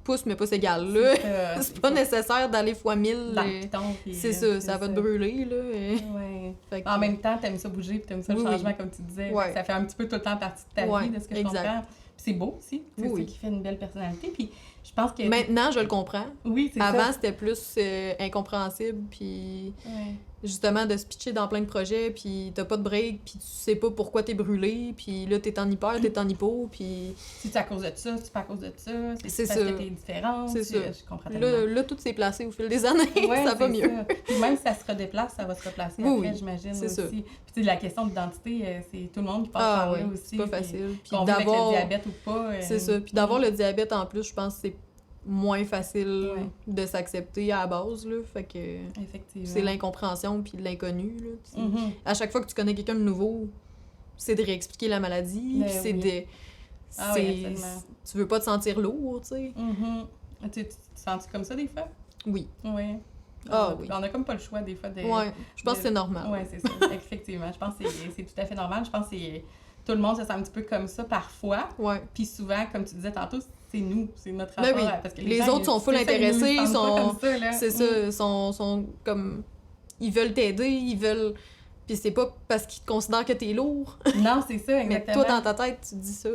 pouce mais pas égal, là. C'est pas nécessaire d'aller fois 1000. Dans le piton, puis, C'est ça, ça va te brûler, là. Ouais. Fait que- En même temps, t'aimes ça bouger, puis t'aimes ça le Oui, changement, oui. comme tu disais. Ouais. Ça fait un petit peu tout le temps partie de ta Ouais, vie, de ce que je exact. comprends. Puis c'est beau aussi. C'est Oui. ça qui fait une belle personnalité. Puis je pense que... Maintenant, je le comprends. Oui, c'est Avant, ça. c'était plus incompréhensible, puis Ouais. justement, de se pitcher dans plein de projets, puis t'as pas de break, puis tu sais pas pourquoi t'es brûlé, puis là, t'es en hyper, t'es en hypo, puis Si c'est à cause de ça, c'est pas à cause de ça, C'est parce ça. que t'es différente. C'est ça. Je comprends tellement. là, tout s'est placé au fil des années, Ouais, ça va c'est mieux. ça. Puis même si ça se redéplace, ça va se replacer Oui, après, oui, j'imagine c'est aussi. ça. Puis tu sais, la question d'identité, c'est tout le monde qui passe Ah par ouais, là aussi. c'est pas puis facile. Puis Qu'on vive avec le d'avoir... diabète ou pas. C'est ça. Puis d'avoir le diabète en plus, je pense que c'est moins facile Ouais. de s'accepter à la base, là. Fait que Effectivement. c'est l'incompréhension puis l'inconnu, là. Mhm. À chaque fois que tu connais quelqu'un de nouveau, c'est de réexpliquer la maladie, Ben puis c'est oui. de... Ah c'est- oui, absolument. tu veux pas te sentir lourd, tu sais. Mhm. Tu te sens comme ça des fois? Oui. Oui. Ah oui. On a comme pas le choix des fois de... Ouais, je pense que c'est normal. Oui, c'est ça, effectivement. Je pense que c'est tout à fait normal. Je pense que tout le monde se sent un petit peu comme ça parfois. Ouais. Puis souvent, comme tu disais tantôt, c'est nous, c'est notre Ben rapport. oui. Parce que Les gens, autres sont full c'est ça, ils nous intéressés, sentent sont- pas comme ça, là. C'est ça, sont comme... Ils veulent t'aider, ils veulent... Puis c'est pas parce qu'ils te considèrent que t'es lourd. Non, c'est ça, Mais exactement. toi, dans ta tête, tu dis ça.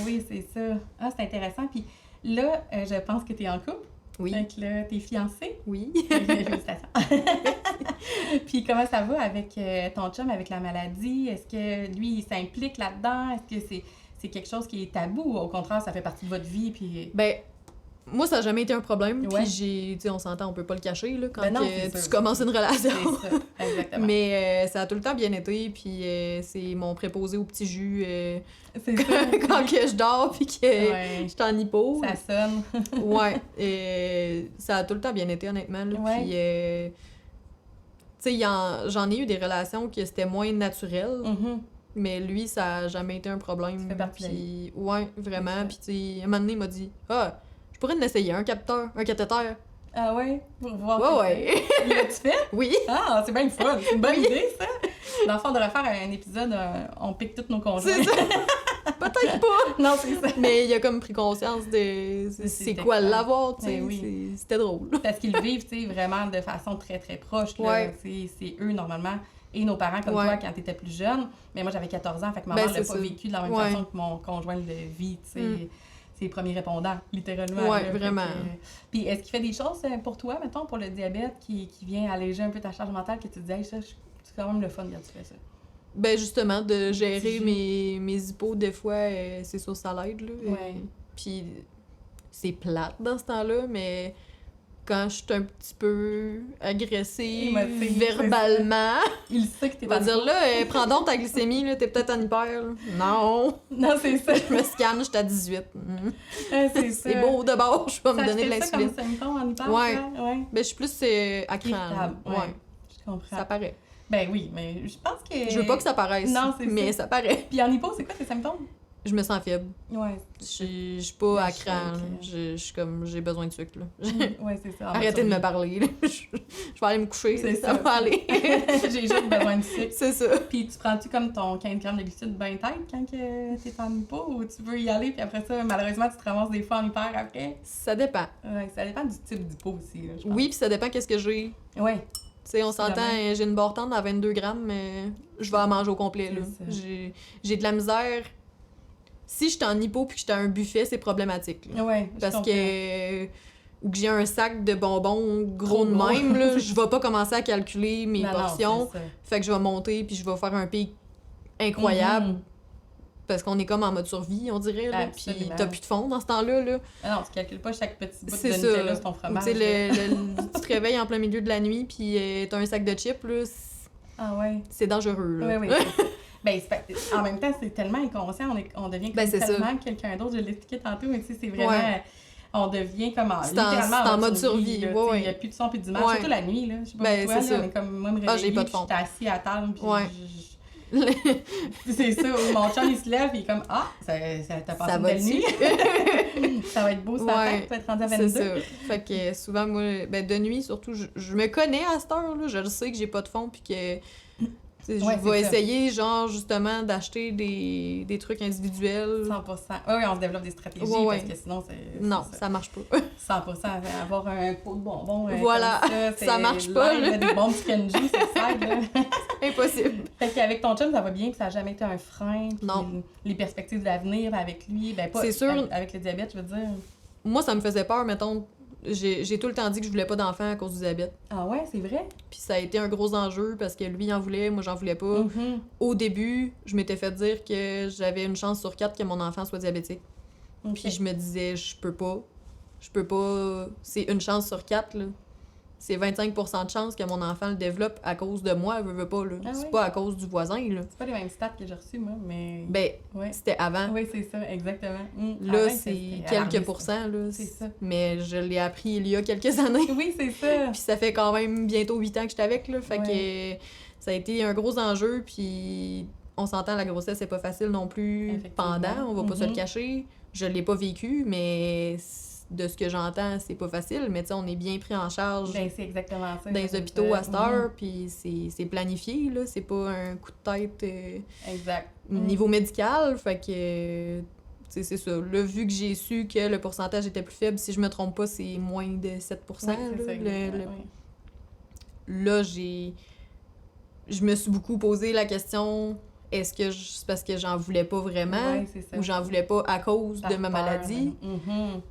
Oui, c'est ça. Ah, c'est intéressant. Puis là, je pense que tu es en couple. Oui. Donc là, t'es fiancée. Oui. Félicitations. Puis comment ça va avec ton chum, avec la maladie? Est-ce que lui, il s'implique là-dedans? Est-ce que c'est quelque chose qui est tabou ou au contraire, ça fait partie de votre vie? Puis... Ben, moi, ça n'a jamais été un problème. Ouais. Puis tu sais, on s'entend, on peut pas le cacher, là, quand Ben non, que c'est tu sûr. commences une relation. C'est ça, exactement. Mais ça a tout le temps bien été, puis c'est mon préposé au petit jus C'est ça. quand que je dors, puis que Ouais. je suis en hypo. Ça sonne. Ouais, ça a tout le temps bien été, honnêtement. Là, Ouais. puis, tu sais, j'en ai eu des relations que c'était moins naturel, Mhm. mais lui, ça a jamais été un problème. Ça fait partie de la Puis, ouais, vraiment. C'est ça. Puis, tu sais, un moment donné, il m'a dit « Ah, je pourrais en essayer un capteur, un cathéter. Ah ouais? Pour voir. Ouais, ouais. L'as-tu fait? » Oui, Ah, c'est bien le fun. C'est une bonne Oui. idée, ça. Dans le fond, on devrait faire un épisode, on pique tous nos conjoints. c'est ça. Peut-être pas. Non, c'est ça. Mais il a comme pris conscience de c'est C'était quoi clair. l'avoir, tu sais. Ben oui. C'était drôle. Parce qu'ils le vivent, tu sais, vraiment de façon très, très proche. Là. Ouais. C'est eux, normalement, et nos parents, comme Ouais. toi, quand t'étais plus jeune. Mais moi, j'avais 14 ans, fait que ma Ben, mère l'a c'est pas ça. vécu de la même Ouais. façon que mon conjoint le vit, tu sais. Mm. C'est les premiers répondants, littéralement. Ouais, là. Fait que, vraiment. Puis est-ce qu'il fait des choses pour toi, mettons, pour le diabète, qui vient alléger un peu ta charge mentale, que tu te dis, hey, ça, c'est quand même le fun quand tu fais ça? Ben justement, de gérer Petit jus. mes hippos, des fois, c'est sûr, ça l'aide, là. Ouais. Puis c'est plate dans ce temps-là, mais quand je suis un petit peu agressée Émotive, verbalement, Il sait que t'es il va dans dire le- là, prends donc ta glycémie, là, t'es peut-être en hyper. Là. Non, Non, c'est ça. je me scanne, j'étais à 18. C'est ça. C'est beau d'abord, je vais me Ça te donner de fait ça comme l'insuline. symptôme en hyper, Ouais. toi? Ouais. Ben, je suis plus à cran. Irritable, ouais. Ouais, Je comprends. ça paraît. Ben oui, mais je pense que... Je veux pas que ça paraisse, Non, c'est mais ça. ça paraît. Puis en hypo, c'est quoi tes symptômes? Je me sens faible. Ouais. Je suis pas La à cran. là. choc, Je suis comme, j'ai besoin de sucre. Là. Ouais, c'est ça. Arrêtez de me parler. là. Je vais aller me coucher. C'est ça ça. va aller. J'ai juste besoin de sucre. C'est ça. Puis tu prends-tu comme ton 15 grammes de glucides bien tête quand que t'es en hypo ou tu veux y aller puis après ça, malheureusement, tu te ramasses des fois en hyper après? Ça dépend. Ouais, ça dépend du type d'hypo aussi, là, je pense. Oui, puis ça dépend qu'est-ce que j'ai. Ouais. Tu sais, on s'entend, Jamais. j'ai une barre tendre à 22 grammes, mais je vais en manger au complet. Là. C'est ça. J'ai de la misère. Si j'étais en hypo puis que j'étais à un buffet, c'est problématique. là. Ouais, je Parce comprends. que ou que j'ai un sac de bonbons gros Trop de gros. même, là, je vais pas commencer à calculer mes Non, non, portions. c'est ça. Fait que je vais monter puis je vais faire un pic incroyable. Mhm. Parce qu'on est comme en mode survie, on dirait. Là, puis Absolument. t'as plus de fond dans ce temps-là. Là. Ah non, tu calcules pas chaque petit bout de C'est ça. Nutella sur ton fromage. Tu sais, là. tu te réveilles en plein milieu de la nuit puis t'as un sac de chips, là, Ah ouais. c'est dangereux. Là. Oui, oui. Ben, en même temps, c'est tellement inconscient, on devient Ben, c'est tellement quelqu'un d'autre. Je l'expliquais tantôt, mais tu sais, c'est vraiment... Ouais. On devient comme C'est en- littéralement c'est en mode survie, là, ouais, tu sais, ouais. Il n'y a plus de son puis d'image, Ouais. surtout la nuit. Là. Je sais pas Ben, pour toi, c'est là, ça. mais comme moi, me Ah, réveiller, j'ai pas de puis fond. j'étais assis à table, puis Ouais. c'est ça. Mon chum, il se lève, puis il est comme « Ah, ça t'a passé Ça une va belle nuit. Ça va être beau ce matin, Ouais. tu vas être rendu à C'est 22. » ça. Fait que souvent, moi, ben, de nuit, surtout, je me connais à cette heure, là. Je le sais que j'ai pas de fond, puis que tu sais, Ouais, je vais c'est ça. essayer, genre, justement, d'acheter des trucs individuels. 100%. Oui, on se développe des stratégies, Ouais, ouais. parce que sinon, c'est... Non, c'est ça marche pas. 100%, avoir un pot de bonbons. Voilà, comme ça, ça marche pas, live, là. Des bons petits Kenji, c'est ça, là. Impossible. Fait qu'avec ton chum, ça va bien, puis ça n'a jamais été un frein. Puis Non. Les perspectives de l'avenir avec lui, ben pas C'est sûr. avec le diabète, je veux dire. Moi, ça me faisait peur, mettons. J'ai tout le temps dit que je voulais pas d'enfant à cause du diabète. Ah ouais, c'est vrai? Puis ça a été un gros enjeu parce que lui, il en voulait, moi, j'en voulais pas. Mhm. Au début, je m'étais fait dire que j'avais une chance sur 4 que mon enfant soit diabétique. Ok. Puis je me disais, je peux pas. C'est une chance sur 4, là. C'est 25% de chance que mon enfant le développe à cause de moi, veut pas, là. Ah C'est oui? pas à cause du voisin, là. C'est pas les mêmes stats que j'ai reçus, moi, mais... Ben, ouais. c'était avant. Oui, c'est ça, exactement. Là, Avant, c'est c'était quelques alarmiste. pourcents, là. C'est ça. Mais je l'ai appris il y a quelques années. Oui, c'est ça. Puis ça fait quand même bientôt 8 ans que j'étais avec, là. Fait que ça a été un gros enjeu, puis on s'entend, la grossesse, c'est pas facile non plus Effectivement. pendant, on va pas se le Mhm. cacher. Je l'ai pas vécu, mais de ce que j'entends, c'est pas facile, mais tu sais, on est bien pris en charge Ben, c'est exactement ça. dans les hôpitaux à cette heure, puis c'est planifié, là. C'est pas un coup de tête Exact. niveau médical, fait que... tu sais, c'est ça. Là, vu que j'ai su que le pourcentage était plus faible, si je me trompe pas, c'est moins de 7%. Ouais, c'est ça, là. exactement, oui. Là, je me suis beaucoup posé la question, est-ce que c'est parce que j'en voulais pas vraiment Ouais, c'est ça. ou j'en voulais pas à cause Par de ma peur, maladie? Mhm.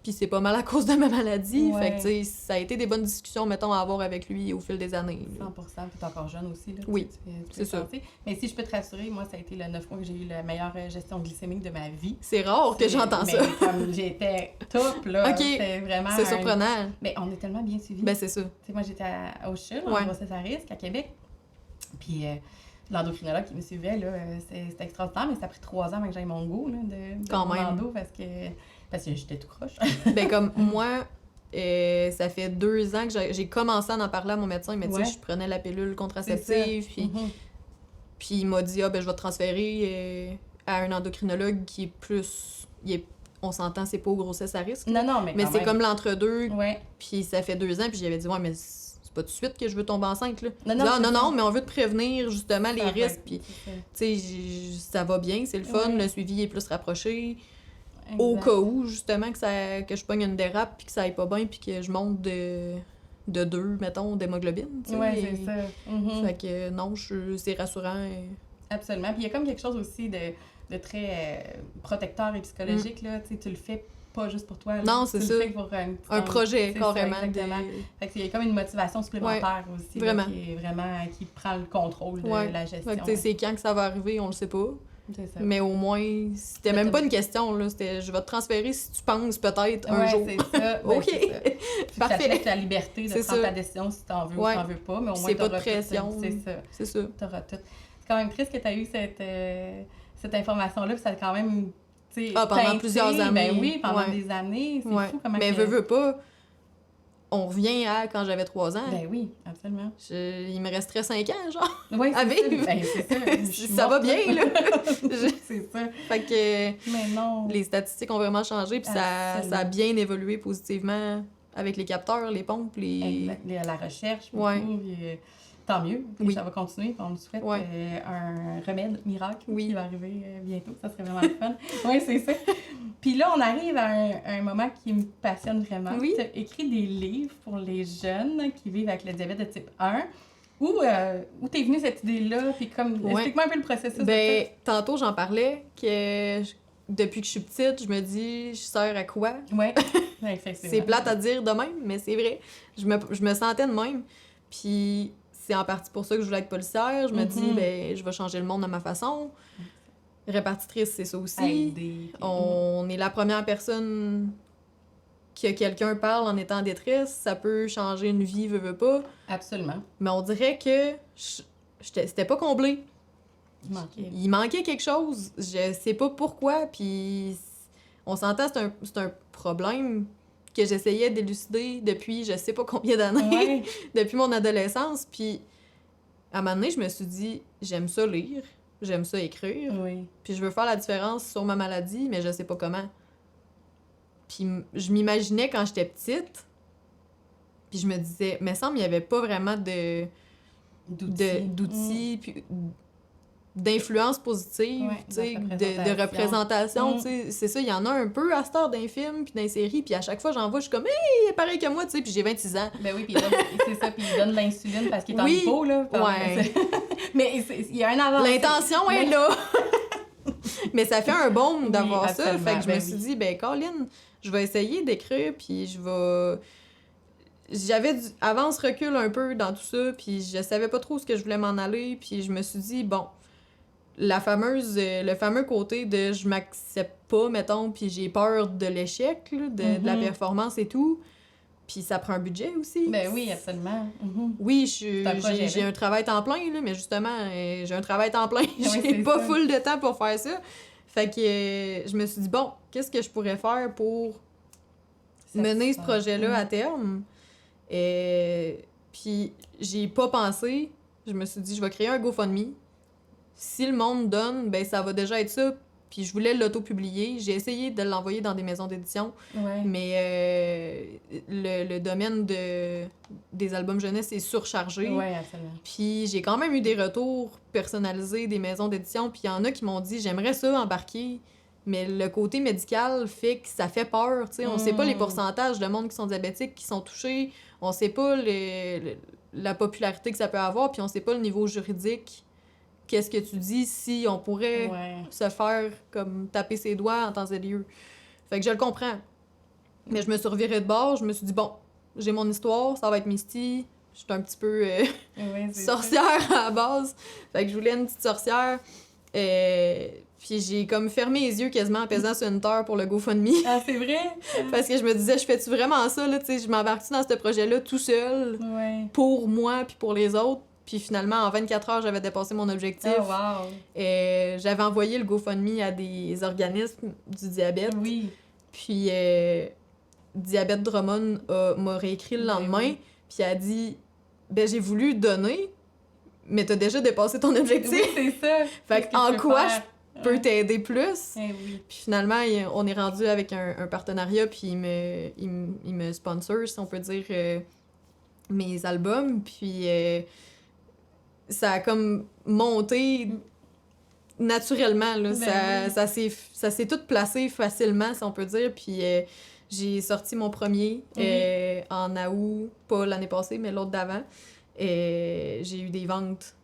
Puis c'est pas mal à cause de ma maladie. Ouais. Fait que, tu sais, ça a été des bonnes discussions, mettons, à avoir avec lui au fil des années. là. 100%, puis t'es encore jeune aussi. Là, Oui, tu peux c'est ça. penser. Mais si je peux te rassurer, moi, ça a été le 9 mois que j'ai eu la meilleure gestion glycémique de ma vie. C'est rare que j'entends Mais ça. comme j'étais top, là, Ok. c'était vraiment... C'est surprenant. Mais on est tellement bien suivis. Ben, c'est ça. Tu sais, moi, j'étais au CHUL, Ouais. en grossesse à risque, à Québec. Puis l'endocrinologue qui me suivait, là, c'était extraordinaire, mais ça a pris 3 ans avant que j'aille mon goût là, de Quand mon même. endo parce que j'étais tout croche. Ben, comme moi, ça fait 2 ans que j'ai commencé à en parler à mon médecin. Il m'a dit Ouais. je prenais la pilule C'est contraceptive. ça. Puis, Mhm. puis il m'a dit, ben, je vais te transférer à un endocrinologue qui est plus. On s'entend, c'est pas aux grossesses à risque. Non, non, mais Mais quand c'est même. comme l'entre-deux. Ouais. Puis ça fait 2 ans. Puis j'avais dit, ouais, mais c'est pas tout de suite que je veux tomber enceinte. Là. Non, Il non, dit, c'est non, ça. non, mais on veut te prévenir justement les Ça va risques. être- Puis, c'est ça. tu sais, ça va bien, c'est le fun. Ouais. Le suivi est plus rapproché. Au Exact. cas où, justement, que je pogne une dérape, puis que ça aille pas bien, puis que je monte de 2, mettons, d'hémoglobine. tu sais. Ouais, c'est ça. Mhm. Fait que non, c'est rassurant. Absolument. Puis il y a comme quelque chose aussi de très protecteur et psychologique, là. Tu sais, tu le fais pas juste pour toi. là. Non, c'est tu ça. le fais pour Un projet, c'est ça, carrément. exactement. Fait qu'il y a comme une motivation supplémentaire aussi. là, vraiment. qui est vraiment, qui prend le contrôle de Ouais. la gestion. Fait que, tu sais, c'est quand que ça va arriver, on le sait pas. C'est ça. Mais au moins, c'était Mais même t'as- pas une question, là. C'était, je vais te transférer si tu penses peut-être un Ouais, jour. c'est ça. Ben, OK. c'est ça. Puis ça te Parfait. laisse la liberté de C'est prendre ça. ta décision si t'en veux Ouais. ou t'en veux pas, mais au moins C'est pas de t'auras tout, pression. c'est ça. C'est ça. T'auras tout. C'est quand même triste que tu aies eu cette information-là, puis ça a quand même, tu sais, Pendant teinté. plusieurs années. Ben oui, pendant Ouais. des années. C'est Ouais. fou comment Mais que- veux pas, on revient à quand j'avais 3 ans. Ben oui, absolument. Il me resterait 5 ans, genre. Oui, À c'est ça. vivre. Ben, c'est ça. Je suis Ça va morte, bien, là. c'est ça. Fait que Mais non. les statistiques ont vraiment changé, puis ça a Absolument. bien évolué positivement avec les capteurs, les pompes, Exact. La recherche, beaucoup, Ouais. puis, tant mieux. Puis Oui. ça va continuer. Puis on nous souhaite Ouais. un remède miracle Oui. qui va arriver bientôt. Ça serait vraiment le fun. Oui, c'est ça. Puis là, on arrive à un moment qui me passionne vraiment. Oui. Tu as écrit des livres pour les jeunes qui vivent avec le diabète de type 1. Où t'es venue cette idée-là? Puis comme, Ouais. explique-moi un peu le processus. de Ben, tantôt, j'en parlais que depuis que je suis petite, je me dis, je sers à quoi? ça. Ouais. Ouais, effectivement. C'est plate à dire de même, mais c'est vrai. Je me sentais de même. Puis c'est en partie pour ça que je voulais être policière. Je me dis, Mhm. ben, je vais changer le monde à ma façon. Répartitrice, c'est ça aussi. Aider, puis- On est la première personne que quelqu'un parle en étant en détresse. Ça peut changer une vie, veut pas. Absolument. Mais on dirait que c'était pas comblé. Il manquait. Il manquait quelque chose. Je sais pas pourquoi. Puis on s'entend, c'est un problème que j'essayais d'élucider depuis je sais pas combien d'années, Ouais. depuis mon adolescence. Puis à un moment donné, je me suis dit, j'aime ça lire, j'aime ça écrire. Oui. Puis je veux faire la différence sur ma maladie, mais je sais pas comment. Puis je m'imaginais quand j'étais petite, puis je me disais, mais semble il y avait pas vraiment d'outils, puis d'influence positive, Ouais, tu sais, de de représentation, Mm. tu sais. C'est ça, il y en a un peu à cette heure dans les films, puis dans les séries, puis à chaque fois j'en vois, je suis comme, hey, il est pareil que moi, tu sais, puis j'ai 26 ans. Ben oui, puis c'est ça, puis il donne de l'insuline parce qu'il est en Oui. hypo, là. Ouais. Mais il y a un avant. L'intention est là! Mais ça fait un baume Oui, d'avoir ça. absolument, Fait que je me ben suis oui. dit, ben, Colin, je vais essayer d'écrire, puis je vais. J'avais du avance-recul un peu dans tout ça, puis je savais pas trop ce que je voulais m'en aller, puis je me suis dit, bon, le fameux côté de je m'accepte pas, mettons, puis j'ai peur de l'échec, là, de la Mhm. performance et tout, puis ça prend un budget aussi. Ben oui, absolument. Mhm. Oui, C'est un projet, j'ai là. un travail temps plein, là, mais justement, j'ai un travail temps plein. Oui, j'ai c'est pas ça. full de temps pour faire ça. Fait que je me suis dit, bon, qu'est-ce que je pourrais faire pour mener ce Satisfaire. projet-là à Mhm. terme? Puis j'ai pas pensé. Je me suis dit, je vais créer un GoFundMe. Si le monde donne, ben ça va déjà être ça Puis je voulais l'auto-publier. J'ai essayé de l'envoyer dans des maisons d'édition, Ouais. mais le domaine des albums jeunesse est surchargé. Ouais, absolument. Puis j'ai quand même eu des retours personnalisés des maisons d'édition, puis il y en a qui m'ont dit « J'aimerais ça embarquer », mais le côté médical fait que ça fait peur, tu sais. On sait pas les pourcentages de monde qui sont diabétiques, qui sont touchés, on sait pas la popularité que ça peut avoir, puis on sait pas le niveau juridique. Qu'est-ce que tu dis si on pourrait se faire comme taper ses doigts en temps et lieu. Fait que je le comprends. Mais je me suis revirée de bord, je me suis dit, bon, j'ai mon histoire, ça va être Misty. Je suis un petit peu sorcière à la base. Fait que je voulais une petite sorcière. Puis j'ai comme fermé les yeux quasiment en pesant sur une terre pour le GoFundMe. Ah, c'est vrai? Parce que je me disais, je fais-tu vraiment ça, là, tu sais, je m'embarque-tu dans ce projet-là tout seul, pour moi puis pour les autres? Puis finalement, en 24 heures, j'avais dépassé mon objectif. Oh, wow! J'avais envoyé le GoFundMe à des organismes du diabète. Oui. Puis Diabète Drummond m'a réécrit le lendemain, puis elle a dit, ben j'ai voulu donner, mais t'as déjà dépassé ton objectif. Oui, c'est ça. Fait que en quoi je peux t'aider plus? Eh oui. Puis finalement, on est rendu avec un partenariat, puis il me sponsor, si on peut dire, mes albums. Puis ça a comme monté naturellement, là. Ben Ça s'est tout placé facilement, si on peut dire. Puis j'ai sorti mon premier en août, pas l'année passée, mais l'autre d'avant. J'ai eu des ventes.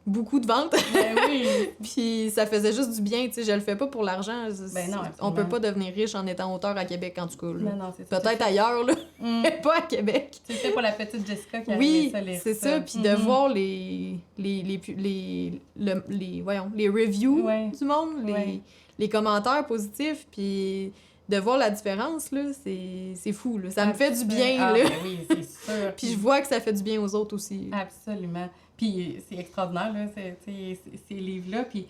Beaucoup de ventes. Ben oui. Puis ça faisait juste du bien, tu sais, je le fais pas pour l'argent. Ben non, on peut pas devenir riche en étant auteur à Québec, en tout cas. Là. Non, c'est ça. Peut-être ailleurs, là, mais pas à Québec. Tu sais, pour la petite Jessica qui a Oui, ça, lire c'est ça. Puis de voir les reviews du monde, les commentaires positifs, puis de voir la différence, là, c'est fou, là. Ça me fait du bien, là. Ben oui, c'est sûr. Puis je vois que ça fait du bien aux autres aussi. Absolument. Puis c'est extraordinaire, là, ces livres-là. Puis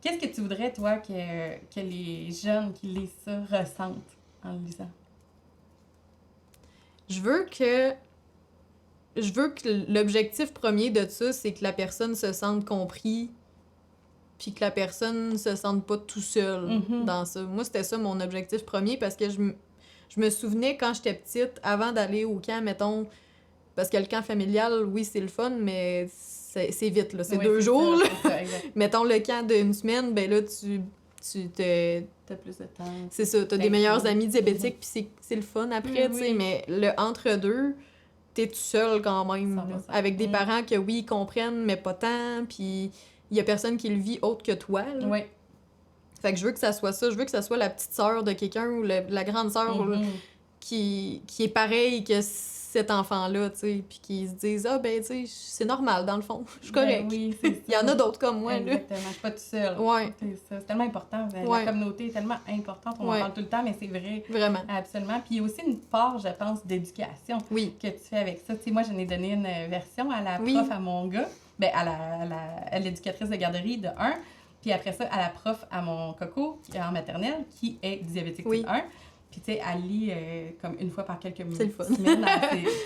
qu'est-ce que tu voudrais, toi, que les jeunes qui lisent ça ressentent en le lisant? Je veux que l'objectif premier de ça, c'est que la personne se sente compris, puis que la personne se sente pas tout seul dans ça. Moi, c'était ça mon objectif premier, parce que je me souvenais quand j'étais petite, avant d'aller au camp, mettons, parce que le camp familial, oui, c'est le fun, mais c'est vite, là. C'est 2 jours, là. Ça, Mettons le camp d'une semaine, ben là, t'as plus de temps. c'est ça, t'as des meilleurs amis diabétiques, puis c'est le fun après, tu sais, mais le entre-deux, t'es tout seul quand même, là, avec des parents que, oui, ils comprennent, mais pas tant, puis il y a personne qui le vit autre que toi, là. Oui. Fait que je veux que ça soit ça, je veux que ça soit la petite sœur de quelqu'un ou la grande sœur qui est pareil que cet enfant-là, tu sais, puis qui se disent « Ah, ben, tu sais, c'est normal, dans le fond, je suis correct. Ben oui, c'est ça. Il y en a d'autres comme moi, Exactement, je suis pas tout seul. Ouais. C'est ça, c'est tellement important. La communauté est tellement importante, on en parle tout le temps, mais c'est vrai. Vraiment. Absolument. Puis il y a aussi une part, je pense, d'éducation que tu fais avec ça. Tu sais, moi, j'en ai donné une version à la prof à mon gars, ben à l'éducatrice de garderie de 1, puis après ça, à la prof à mon coco, qui est en maternelle, qui est diabétique type 1. Puis, tu sais, elle lit comme une fois par quelques semaines. Tu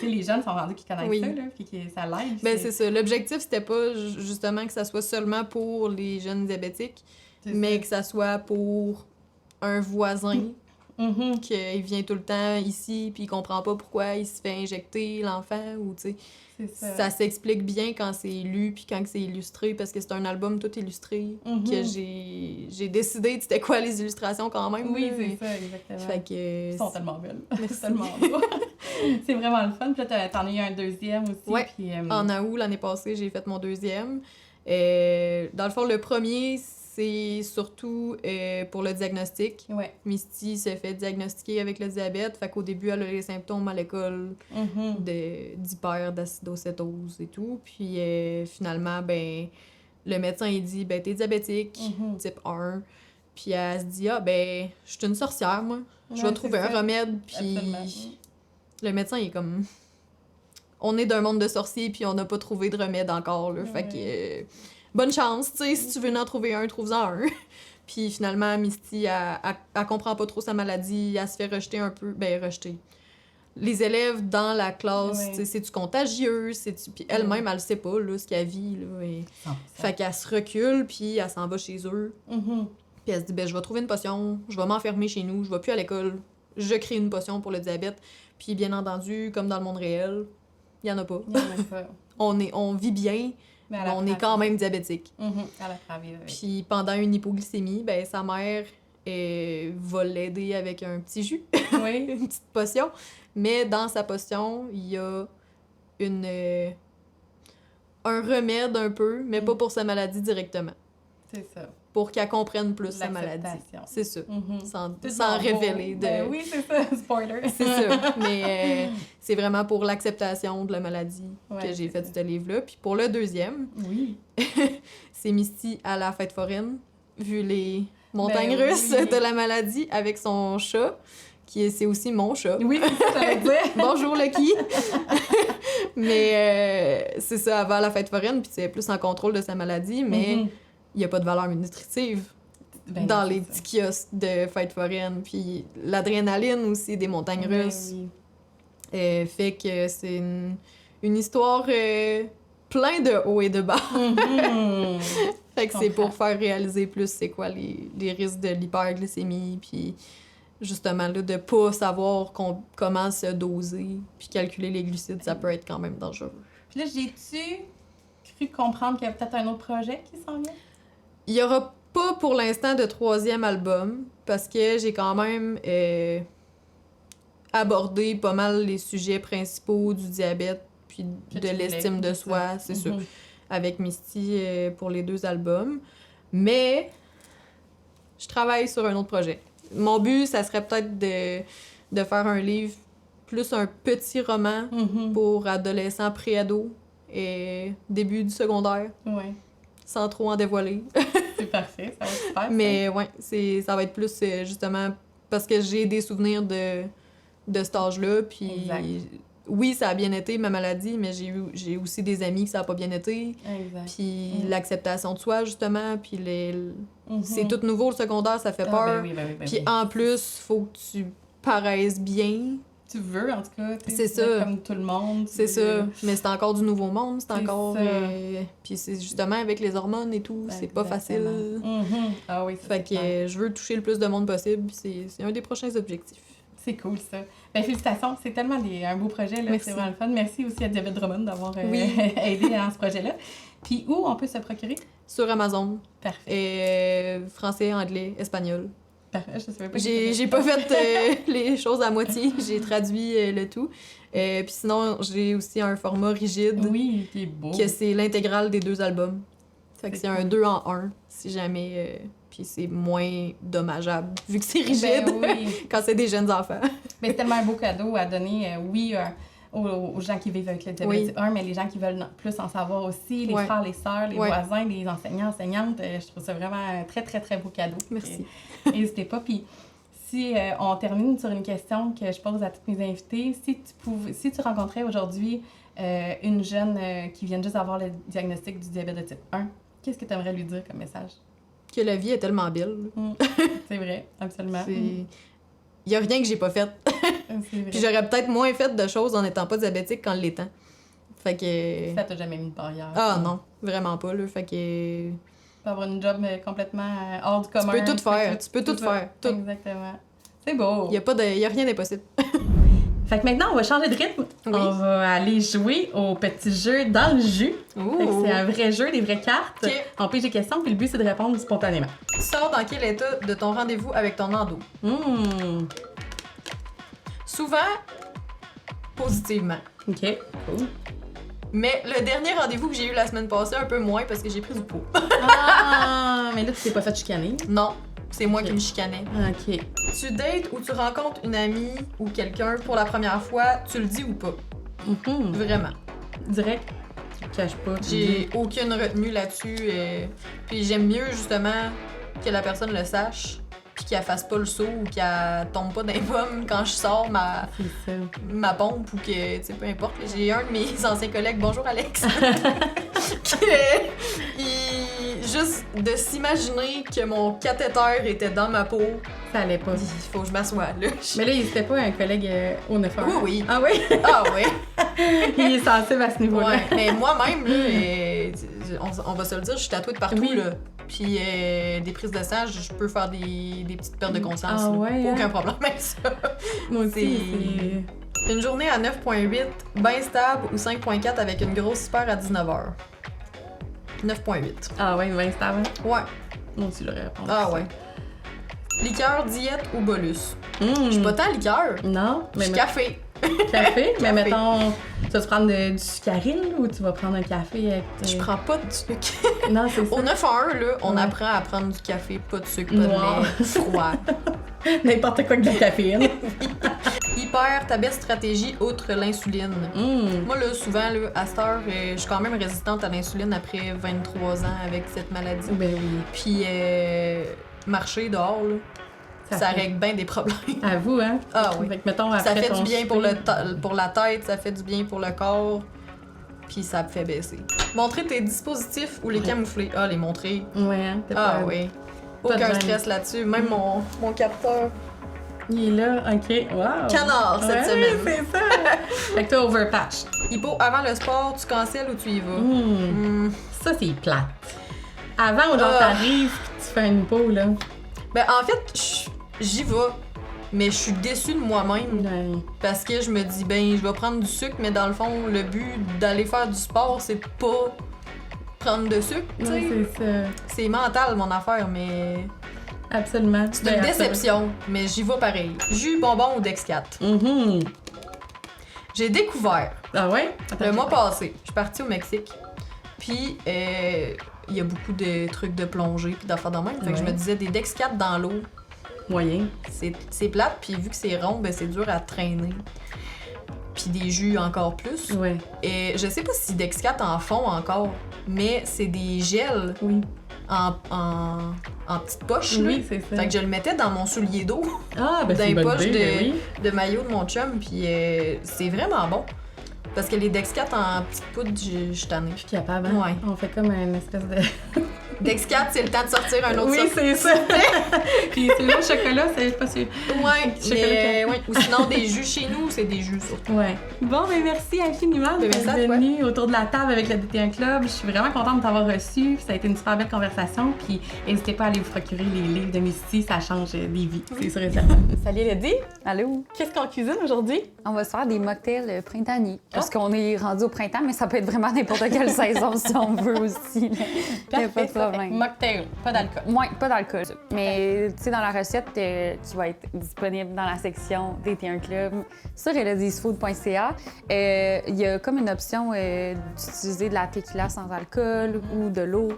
sais, les jeunes sont rendus qui connaissent ça, là, puis que ça l'aide. Ben, c'est ça. L'objectif, c'était pas justement que ça soit seulement pour les jeunes diabétiques, mais que ça soit pour un voisin qui vient tout le temps ici, puis il comprend pas pourquoi il se fait injecter l'enfant, ou tu sais. Ça s'explique bien quand c'est lu, puis quand c'est illustré, parce que c'est un album tout illustré, que j'ai décidé c'était quoi les illustrations quand même. Oui, c'est ça, exactement. Fait que... Ils sont tellement belles. Merci. Tellement beaux. C'est vraiment le fun. Puis là, t'en as eu un deuxième aussi. Ouais. Puis, En août, l'année passée, j'ai fait mon deuxième. Dans le fond, le premier, c'est surtout pour le diagnostic. Ouais. Misty s'est fait diagnostiquer avec le diabète. Fait qu'au début, elle a les symptômes à l'école d'acidocétose et tout. Puis finalement, ben, le médecin, il dit, ben, t'es diabétique, type 1. Puis elle se dit, ah, ben, je suis une sorcière, moi. Je vais trouver un remède. Puis le médecin, il est comme... On est d'un monde de sorciers, puis on n'a pas trouvé de remède encore, là. Fait que... bonne chance, tu sais, si tu veux en trouver un, trouve-en un. Puis finalement, Misty, elle comprend pas trop sa maladie, elle se fait rejeter un peu, rejeter. Les élèves dans la classe, tu sais, c'est-tu contagieux, puis elle-même, elle sait pas, là, ce qu'elle vit, là. Fait qu'elle se recule, puis elle s'en va chez eux. Puis elle se dit, ben, je vais trouver une potion, je vais m'enfermer chez nous, je vais plus à l'école, je crée une potion pour le diabète. Puis bien entendu, comme dans le monde réel, il y en a pas. Il y en a pas. On vit bien, Mais mais on est quand même diabétique. Elle apprend à vivre avec. Puis pendant une hypoglycémie, ben, sa mère va l'aider avec un petit jus, Oui. une petite potion. Mais dans sa potion, il y a un remède un peu, mais pas pour sa maladie directement. C'est ça. Pour qu'elle comprenne plus sa maladie. L'acceptation. C'est ça. Sans C'est révéler beau. de... Ben oui, c'est ça, spoiler. C'est ça. Mais c'est vraiment pour l'acceptation de la maladie Ouais, que j'ai c'est fait ça. ce livre-là. Puis pour le deuxième, Oui. c'est Misty à la fête foraine, vu les montagnes Ben russes oui. de la maladie avec son chat, c'est aussi mon chat. Oui, c'est ça, j'allais dire. Bonjour Lucky! Mais c'est ça, avant la fête foraine, puis c'est plus en contrôle de sa maladie, mais Mhm. il n'y a pas de valeur nutritive Ben dans non, les c'est petits kiosques de fête foraine. Puis l'adrénaline aussi des montagnes ça. Ben russes oui. fait que c'est une histoire plein de hauts et de bas. Mhm. Fait que Je c'est comprends. pour faire réaliser plus c'est quoi les risques de l'hyperglycémie, puis justement là, de pas savoir comment se doser, puis calculer les glucides, ça peut être quand même dangereux. Puis là, j'ai-tu cru comprendre qu'il y a peut-être un autre projet qui s'en vient? Il y aura pas pour l'instant de 3e album, parce que j'ai quand même abordé pas mal les sujets principaux du diabète, puis Que de tu l'estime voulais, de c'est soi, ça. c'est sûr, Mhm. avec Misty pour les 2 albums. Mais je travaille sur un autre projet. Mon but, ça serait peut-être de faire un livre, plus un petit roman Mhm. pour adolescents pré-ados et début du secondaire, Ouais, sans trop en dévoiler. c'est parfait, ça va être super. Mais ouais, ça va être plus justement parce que j'ai des souvenirs de cet âge-là. Puis Exact. oui, ça a bien été ma maladie, mais j'ai aussi des amis que ça a pas bien été. ça. Exact. Puis Mm. l'acceptation de soi, justement. Puis Mhm. c'est tout nouveau, le secondaire, ça fait Ah, peur. ben oui, ben oui, ben Puis oui. en plus, faut que tu paraisses bien. Tu veux, en tout cas. tu sais, C'est tu veux être ça. Comme tout le monde. C'est ça. Mais c'est encore du nouveau monde, c'est C'est encore... ça. Puis c'est justement avec les hormones et tout, c'est pas facile. Ah oui, ça, Fait c'est que clair. je veux toucher le plus de monde possible, c'est un des prochains objectifs. C'est cool, ça. Ben, félicitations, c'est tellement un beau projet, là. Merci. C'est vraiment le fun. Merci aussi à David Drummond d'avoir Oui. aidé dans ce projet-là. Puis où on peut se procurer? Sur Amazon, Parfait. français, anglais, espagnol. Parfait. Je savais pas. J'ai pas fait les choses à moitié, j'ai traduit le tout. Puis sinon, j'ai aussi un format rigide, Oui, qui est beau. que c'est l'intégrale des 2 albums. Fait que C'est c'est un cool. 2 en 1, si jamais... puis c'est moins dommageable, vu que c'est rigide, Ben oui. quand c'est des jeunes enfants. Mais c'est tellement un beau cadeau à donner, aux gens qui vivent avec le diabète Oui. type 1, mais les gens qui veulent plus en savoir aussi, les Ouais. frères, les sœurs, les Ouais. voisins, les enseignants, enseignantes. Je trouve ça vraiment un très, très, très beau cadeau. Merci. N'hésitez pas. Puis si on termine sur une question que je pose à toutes mes invités, si tu rencontrais aujourd'hui une jeune qui vient juste d'avoir le diagnostic du diabète de type 1, qu'est-ce que tu aimerais lui dire comme message? Que la vie est tellement belle. C'est vrai, absolument. Il y a rien que j'ai pas fait. C'est vrai. Puis j'aurais peut-être moins fait de choses en étant pas diabétique qu'en l'étant. Fait que... Ça t'a jamais mis de barrière. Ah non, vraiment pas, là. Fait que... Tu peux avoir une job complètement hors du commun. peux tout faire, tu peux tout ça. faire, tout. Exactement. C'est beau. Y a rien d'impossible. Fait que maintenant, on va changer de rythme. Oui. On va aller jouer au petit jeu dans le jus. Fait que c'est un vrai jeu, des vraies cartes. Ok. On pige des questions, puis le but, c'est de répondre spontanément. Tu sors dans quel état de ton rendez-vous avec ton endo? Souvent, positivement. OK, cool. Mais le dernier rendez-vous que j'ai eu la semaine passée, un peu moins parce que j'ai pris du poids. Ah, mais là, tu t'es pas fait chicaner. Non, c'est moi Ok. qui me chicanais. OK. Tu dates ou tu rencontres une amie ou quelqu'un pour la première fois, tu le dis ou pas? Vraiment. Direct, tu te caches pas. tu J'ai dis. aucune retenue là-dessus. Puis j'aime mieux justement que la personne le sache, puis qu'elle fasse pas le saut ou qu'elle tombe pas dans les pommes quand je sors C'est ça. ma pompe ou que, tu sais, peu importe. J'ai un de mes anciens collègues, bonjour Alex, juste de s'imaginer que mon cathéter était dans ma peau, Ça allait pas. il faut que je m'assoie là. Mais là, il n'hésitait pas un collègue au 9 heures. Oui, oui. Ah oui? Ah ouais. Il est sensible à ce niveau-là. Ouais, mais moi-même, là, on va se le dire, je suis tatouée de partout, Oui. là. Puis des prises de sang, je peux faire des petites pertes de conscience. Ah là. ouais, Aucun hein? problème avec ça. Moi aussi, Une journée à 9.8, bien stable, ou 5.4 avec une grosse hyper à 19h. 9.8. Ah ouais, 20 stable. Ouais. Moi aussi, j'aurais répondu. Ah ça. ouais. Liqueur, diète ou bolus? Mm. Je suis pas tant liqueur. Non, Je mais suis café. café, mais Café. mettons, tu vas te prendre du sucarine ou tu vas prendre un café avec. Je prends pas de sucre. Non, c'est ça. Au 9 là, on Ouais. apprend à prendre du café, pas de sucre, pas Noir. de lait, froid. N'importe quoi que de la caféine. Hyper, ta belle stratégie outre l'insuline. Mm. Moi, là, souvent, là, à cette heure, je suis quand même résistante à l'insuline après 23 ans avec cette maladie. Ben oui. Puis, marcher dehors, là, ça fait- règle bien des problèmes. À vous, hein? Ah oui. Fait que, mettons, Ça après fait ton du bien pour, souper- pour la tête, ça fait du bien pour le corps, puis ça me fait baisser. Montrer tes dispositifs ou les Ouais. camoufler. Ah, les montrer. Ouais, hein? T'as Ah pas- oui. pas de Aucun gêne. stress là-dessus. Même mon capteur. Il est là, ok. Wow! Canard cette Ouais, semaine. c'est ça! Fait que toi, overpatch. Hypo, avant le sport, tu cancelles ou tu y vas? Mm. Ça, c'est plate. Avant, genre, Ah. t'arrives pis tu fais une peau, là. Ben, en fait, j'y vais. Mais je suis déçue de moi-même Ouais. parce que je me dis, ben, je vais prendre du sucre, mais dans le fond, le but d'aller faire du sport, c'est pas prendre de sucre, tu sais. Ouais, c'est ça. C'est mental, mon affaire, mais Absolument. c'est une déception. Mais j'y vais pareil. Jus, bonbon ou Dex4? Mhm. J'ai découvert Ah ouais? Attends, le je mois sais passé, je suis partie au Mexique, puis il y a beaucoup de trucs de plongée puis d'affaires de même. Fait que je Ouais. me disais, des Dex4 dans l'eau, pas. Moyen. c'est plate, puis vu que c'est rond, ben c'est dur à traîner. Puis des jus encore plus. Ouais. Et je sais pas si Dex4 en font encore, mais c'est des gels Oui. en petites poches. là. Oui, c'est ça. Fait que je le mettais dans mon soulier d'eau Ah, ben dans c'est les une bonne poches idée, ben oui. de maillot de mon chum, puis c'est vraiment bon. Parce que les Dex4 en petites poudres, je suis tannée. Je suis capable, hein? Ouais. On fait comme une espèce de... Dex4, c'est le temps de sortir un autre Oui, sorte. c'est ça. Puis celui-là, le chocolat, c'est pas sûr. Ouais, Chocolat mais, ouais. Ou sinon des jus chez nous, c'est des jus surtout. Ouais. Bon, ben merci infiniment Ben, d'être merci à toi. venu autour de la table avec le DT1 Club. Je suis vraiment contente de t'avoir reçu. Ça a été une super belle conversation. Puis n'hésitez pas à aller vous procurer les livres de Misty. Ça change des vies, c'est sûr et certain. Salut Lady. Allô? Qu'est-ce qu'on cuisine aujourd'hui? On va se faire des mocktails printaniers. Parce qu'on est rendu au printemps, mais ça peut être vraiment n'importe quelle saison si on veut aussi. Il n'y a pas de problème. Mocktail, pas d'alcool. Ouais, pas d'alcool. Mais tu sais, dans la recette qui va être disponible dans la section DT1 Club sur elodysfood.ca, il y a comme une option d'utiliser de la tequila sans alcool ou de l'eau.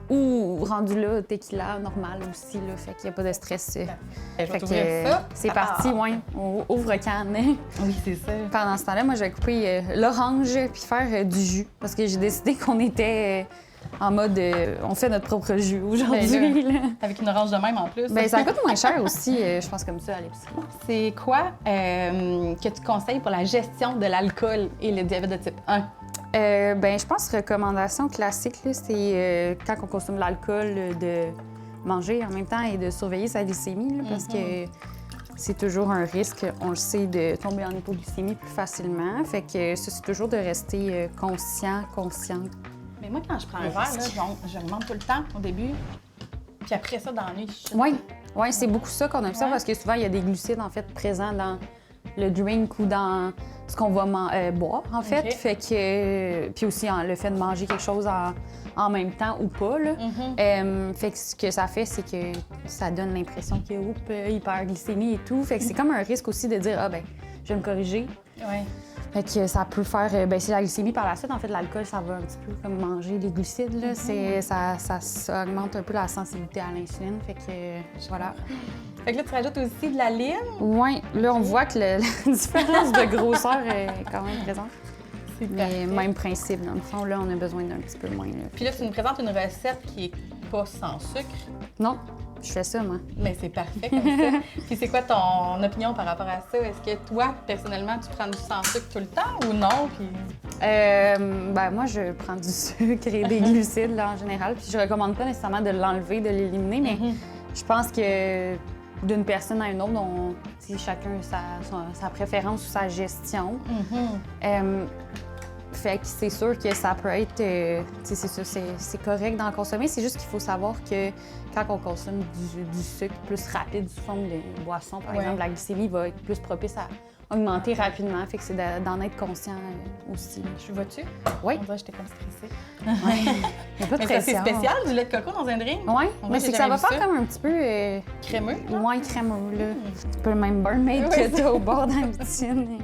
Ou rendu là, tequila normal aussi, là, fait qu'il n'y a pas de stress. Je Fait vais que t'ouvrir ça. c'est parti, ouais. On ouvre canne. Oui, c'est ça. Pendant ce temps-là, moi, je vais couper l'orange puis faire du jus. Parce que j'ai décidé qu'on était en mode on fait notre propre jus aujourd'hui. là. Avec une orange de même en plus. Ben, ça coûte moins cher aussi, je pense, comme ça à l'épicerie. C'est quoi que tu conseilles pour la gestion de l'alcool et le diabète de type 1? Ben, je pense recommandation classique, là, c'est quand on consomme de l'alcool, de manger en même temps et de surveiller sa glycémie, là, parce que c'est toujours un risque, on le sait, de tomber en hypoglycémie plus facilement. Fait que ça, c'est toujours de rester consciente. Mais moi, quand je prends un verre, là, je me demande tout le temps au début. Puis après ça, dans la nuit, je Oui, ouais, c'est beaucoup ça qu'on observe Ouais. parce que souvent, il y a des glucides, en fait, présents dans le drink ou dans ce qu'on va boire, en fait. Ok. Fait que... puis aussi, le fait de manger quelque chose en même temps ou pas, là. Fait que ce que ça fait, c'est que ça donne l'impression qu'il y a hyperglycémie et tout. Fait que c'est comme un risque aussi de dire, ah ben, je vais me corriger. Ouais. Fait que ça peut faire baisser la glycémie par la suite. En fait, l'alcool, ça va un petit peu comme manger les glucides. Là. Ça augmente un peu la sensibilité à l'insuline. Fait que voilà. Fait que là, tu rajoutes aussi de la lime. Oui, là, on voit que la différence de grosseur est quand même présente. C'est Mais parfait. même principe, dans le fond, là, on a besoin d'un petit peu moins. Là. Puis là, tu nous présentes une recette qui est pas sans sucre, Non, je fais ça, moi. mais c'est parfait comme ça. Puis c'est quoi ton opinion par rapport à ça? Est-ce que toi, personnellement, tu prends du sans sucre tout le temps ou non? Puis... Ben, moi, je prends du sucre et des glucides, là, en général. Puis je recommande pas nécessairement de l'enlever, de l'éliminer, mais je pense que d'une personne à une autre, chacun sa préférence ou sa gestion. Fait que c'est sûr que ça peut être, tu sais, c'est sûr, c'est correct d'en consommer. C'est juste qu'il faut savoir que quand on consomme du sucre plus rapide sous forme de boisson, par exemple, la glycémie va être plus propice à augmenter rapidement. Fait que c'est d'en être conscient aussi. Je vois-tu? Oui. On dirait que j'étais comme stressée. Ouais. Il y a pas de Mais ça, c'est pression. spécial, du lait de coco dans un drink? Oui, On mais dirait c'est que que ça j'ai va jamais vu faire ça. comme un petit peu Crémeux? moins crémeux, là. Tu peux le même barmaid Oui, que t'as au bord d'un poutine.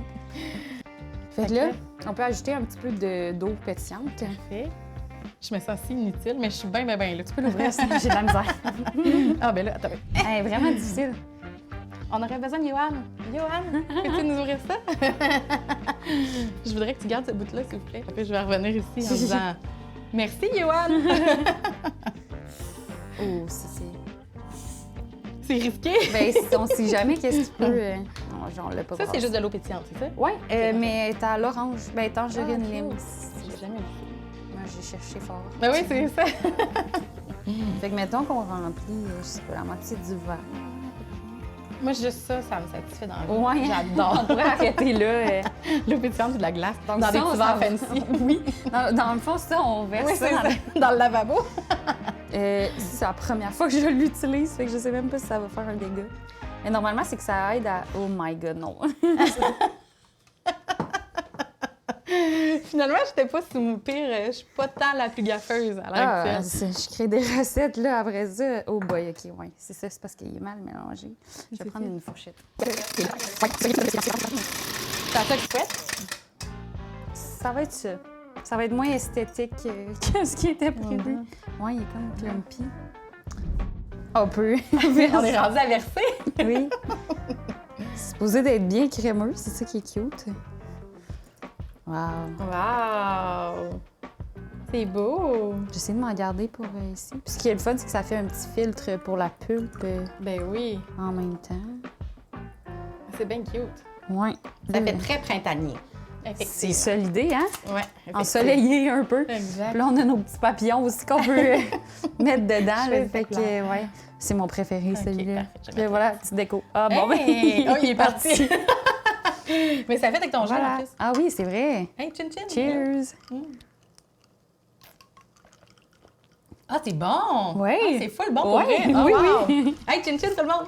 Fait que là, on peut ajouter un petit peu d'eau pétillante. Tu Parfait. Je me sens si inutile, mais je suis bien là. peux l'ouvrir, ça, j'ai de la misère. Ah, ben là, attends. Elle est vraiment difficile. On aurait besoin de Johan. Johan, peux-tu nous ouvrir ça? Je voudrais que tu gardes ce bout-là, s'il vous plaît. Après, je vais revenir ici en disant merci, Johan. Oh, c'est... C'est risqué. Ben, on sait jamais qu'est-ce qui peut... Non, genre, on l'a pas Ça, c'est brassé. juste de l'eau pétillante, c'est ça? Ouais, mais t'as l'orange. Ben, tangerine Ah, lime. cool. J'ai jamais vu. Moi, j'ai cherché fort. Ben oui, c'est ça. Fait que mettons qu'on remplit, je sais pas, la moitié du verre. Moi, juste ça, ça me satisfait dans la vie. Ouais. J'adore. On pourrait arrêter là. L'eau pétillante et de la glace. Donc, dans ça, des on petits s'en verres va. fancy. Oui. Dans le fond, ça, on verse Oui, ça c'est dans ça. Dans le lavabo. c'est la première fois que je l'utilise, fait que je sais même pas si ça va faire un dégât. Mais normalement, c'est que ça aide à... Oh my God, non. Finalement, j'étais pas sous pire. Je suis pas tant la plus gaffeuse à l'heure actuelle. Je crée des recettes, là, après ça. Oh boy, OK, ouais. C'est ça, c'est parce qu'il est mal mélangé. Je vais prendre une fourchette. C'est à ça que tu souhaites? Ça va être ça. Ça va être moins esthétique que ce qui était prévu. Ouais, il est comme clumpy. Un peu. On est rendu à verser. Oui. C'est supposé d'être bien crémeux, c'est ça qui est cute. Wow. Wow! C'est beau! J'essaie de m'en garder pour ici. Puis ce qui est le fun, c'est que ça fait un petit filtre pour la pulpe Ben oui, en même temps. c'est bien cute. Ouais. Ça fait très printanier. C'est ça l'idée, hein? Ouais. Ensoleillé un peu. Exact. Puis là, on a nos petits papillons aussi qu'on peut mettre dedans. Je Là, fais fait que, plaisir. ouais. C'est mon préféré, celui-là. parfait, Puis là, voilà, petite déco. Ah bon, Hey! ben, Oh, il est parti! Mais ça fait avec ton gel en Voilà. plus. Ah oui, c'est vrai. Hey, chin chin! Cheers! Ah, c'est bon! Ouais. Ah, c'est full bon pour Ouais, vrai! Oh, oui, wow. oui. Hey, chin chin tout le monde!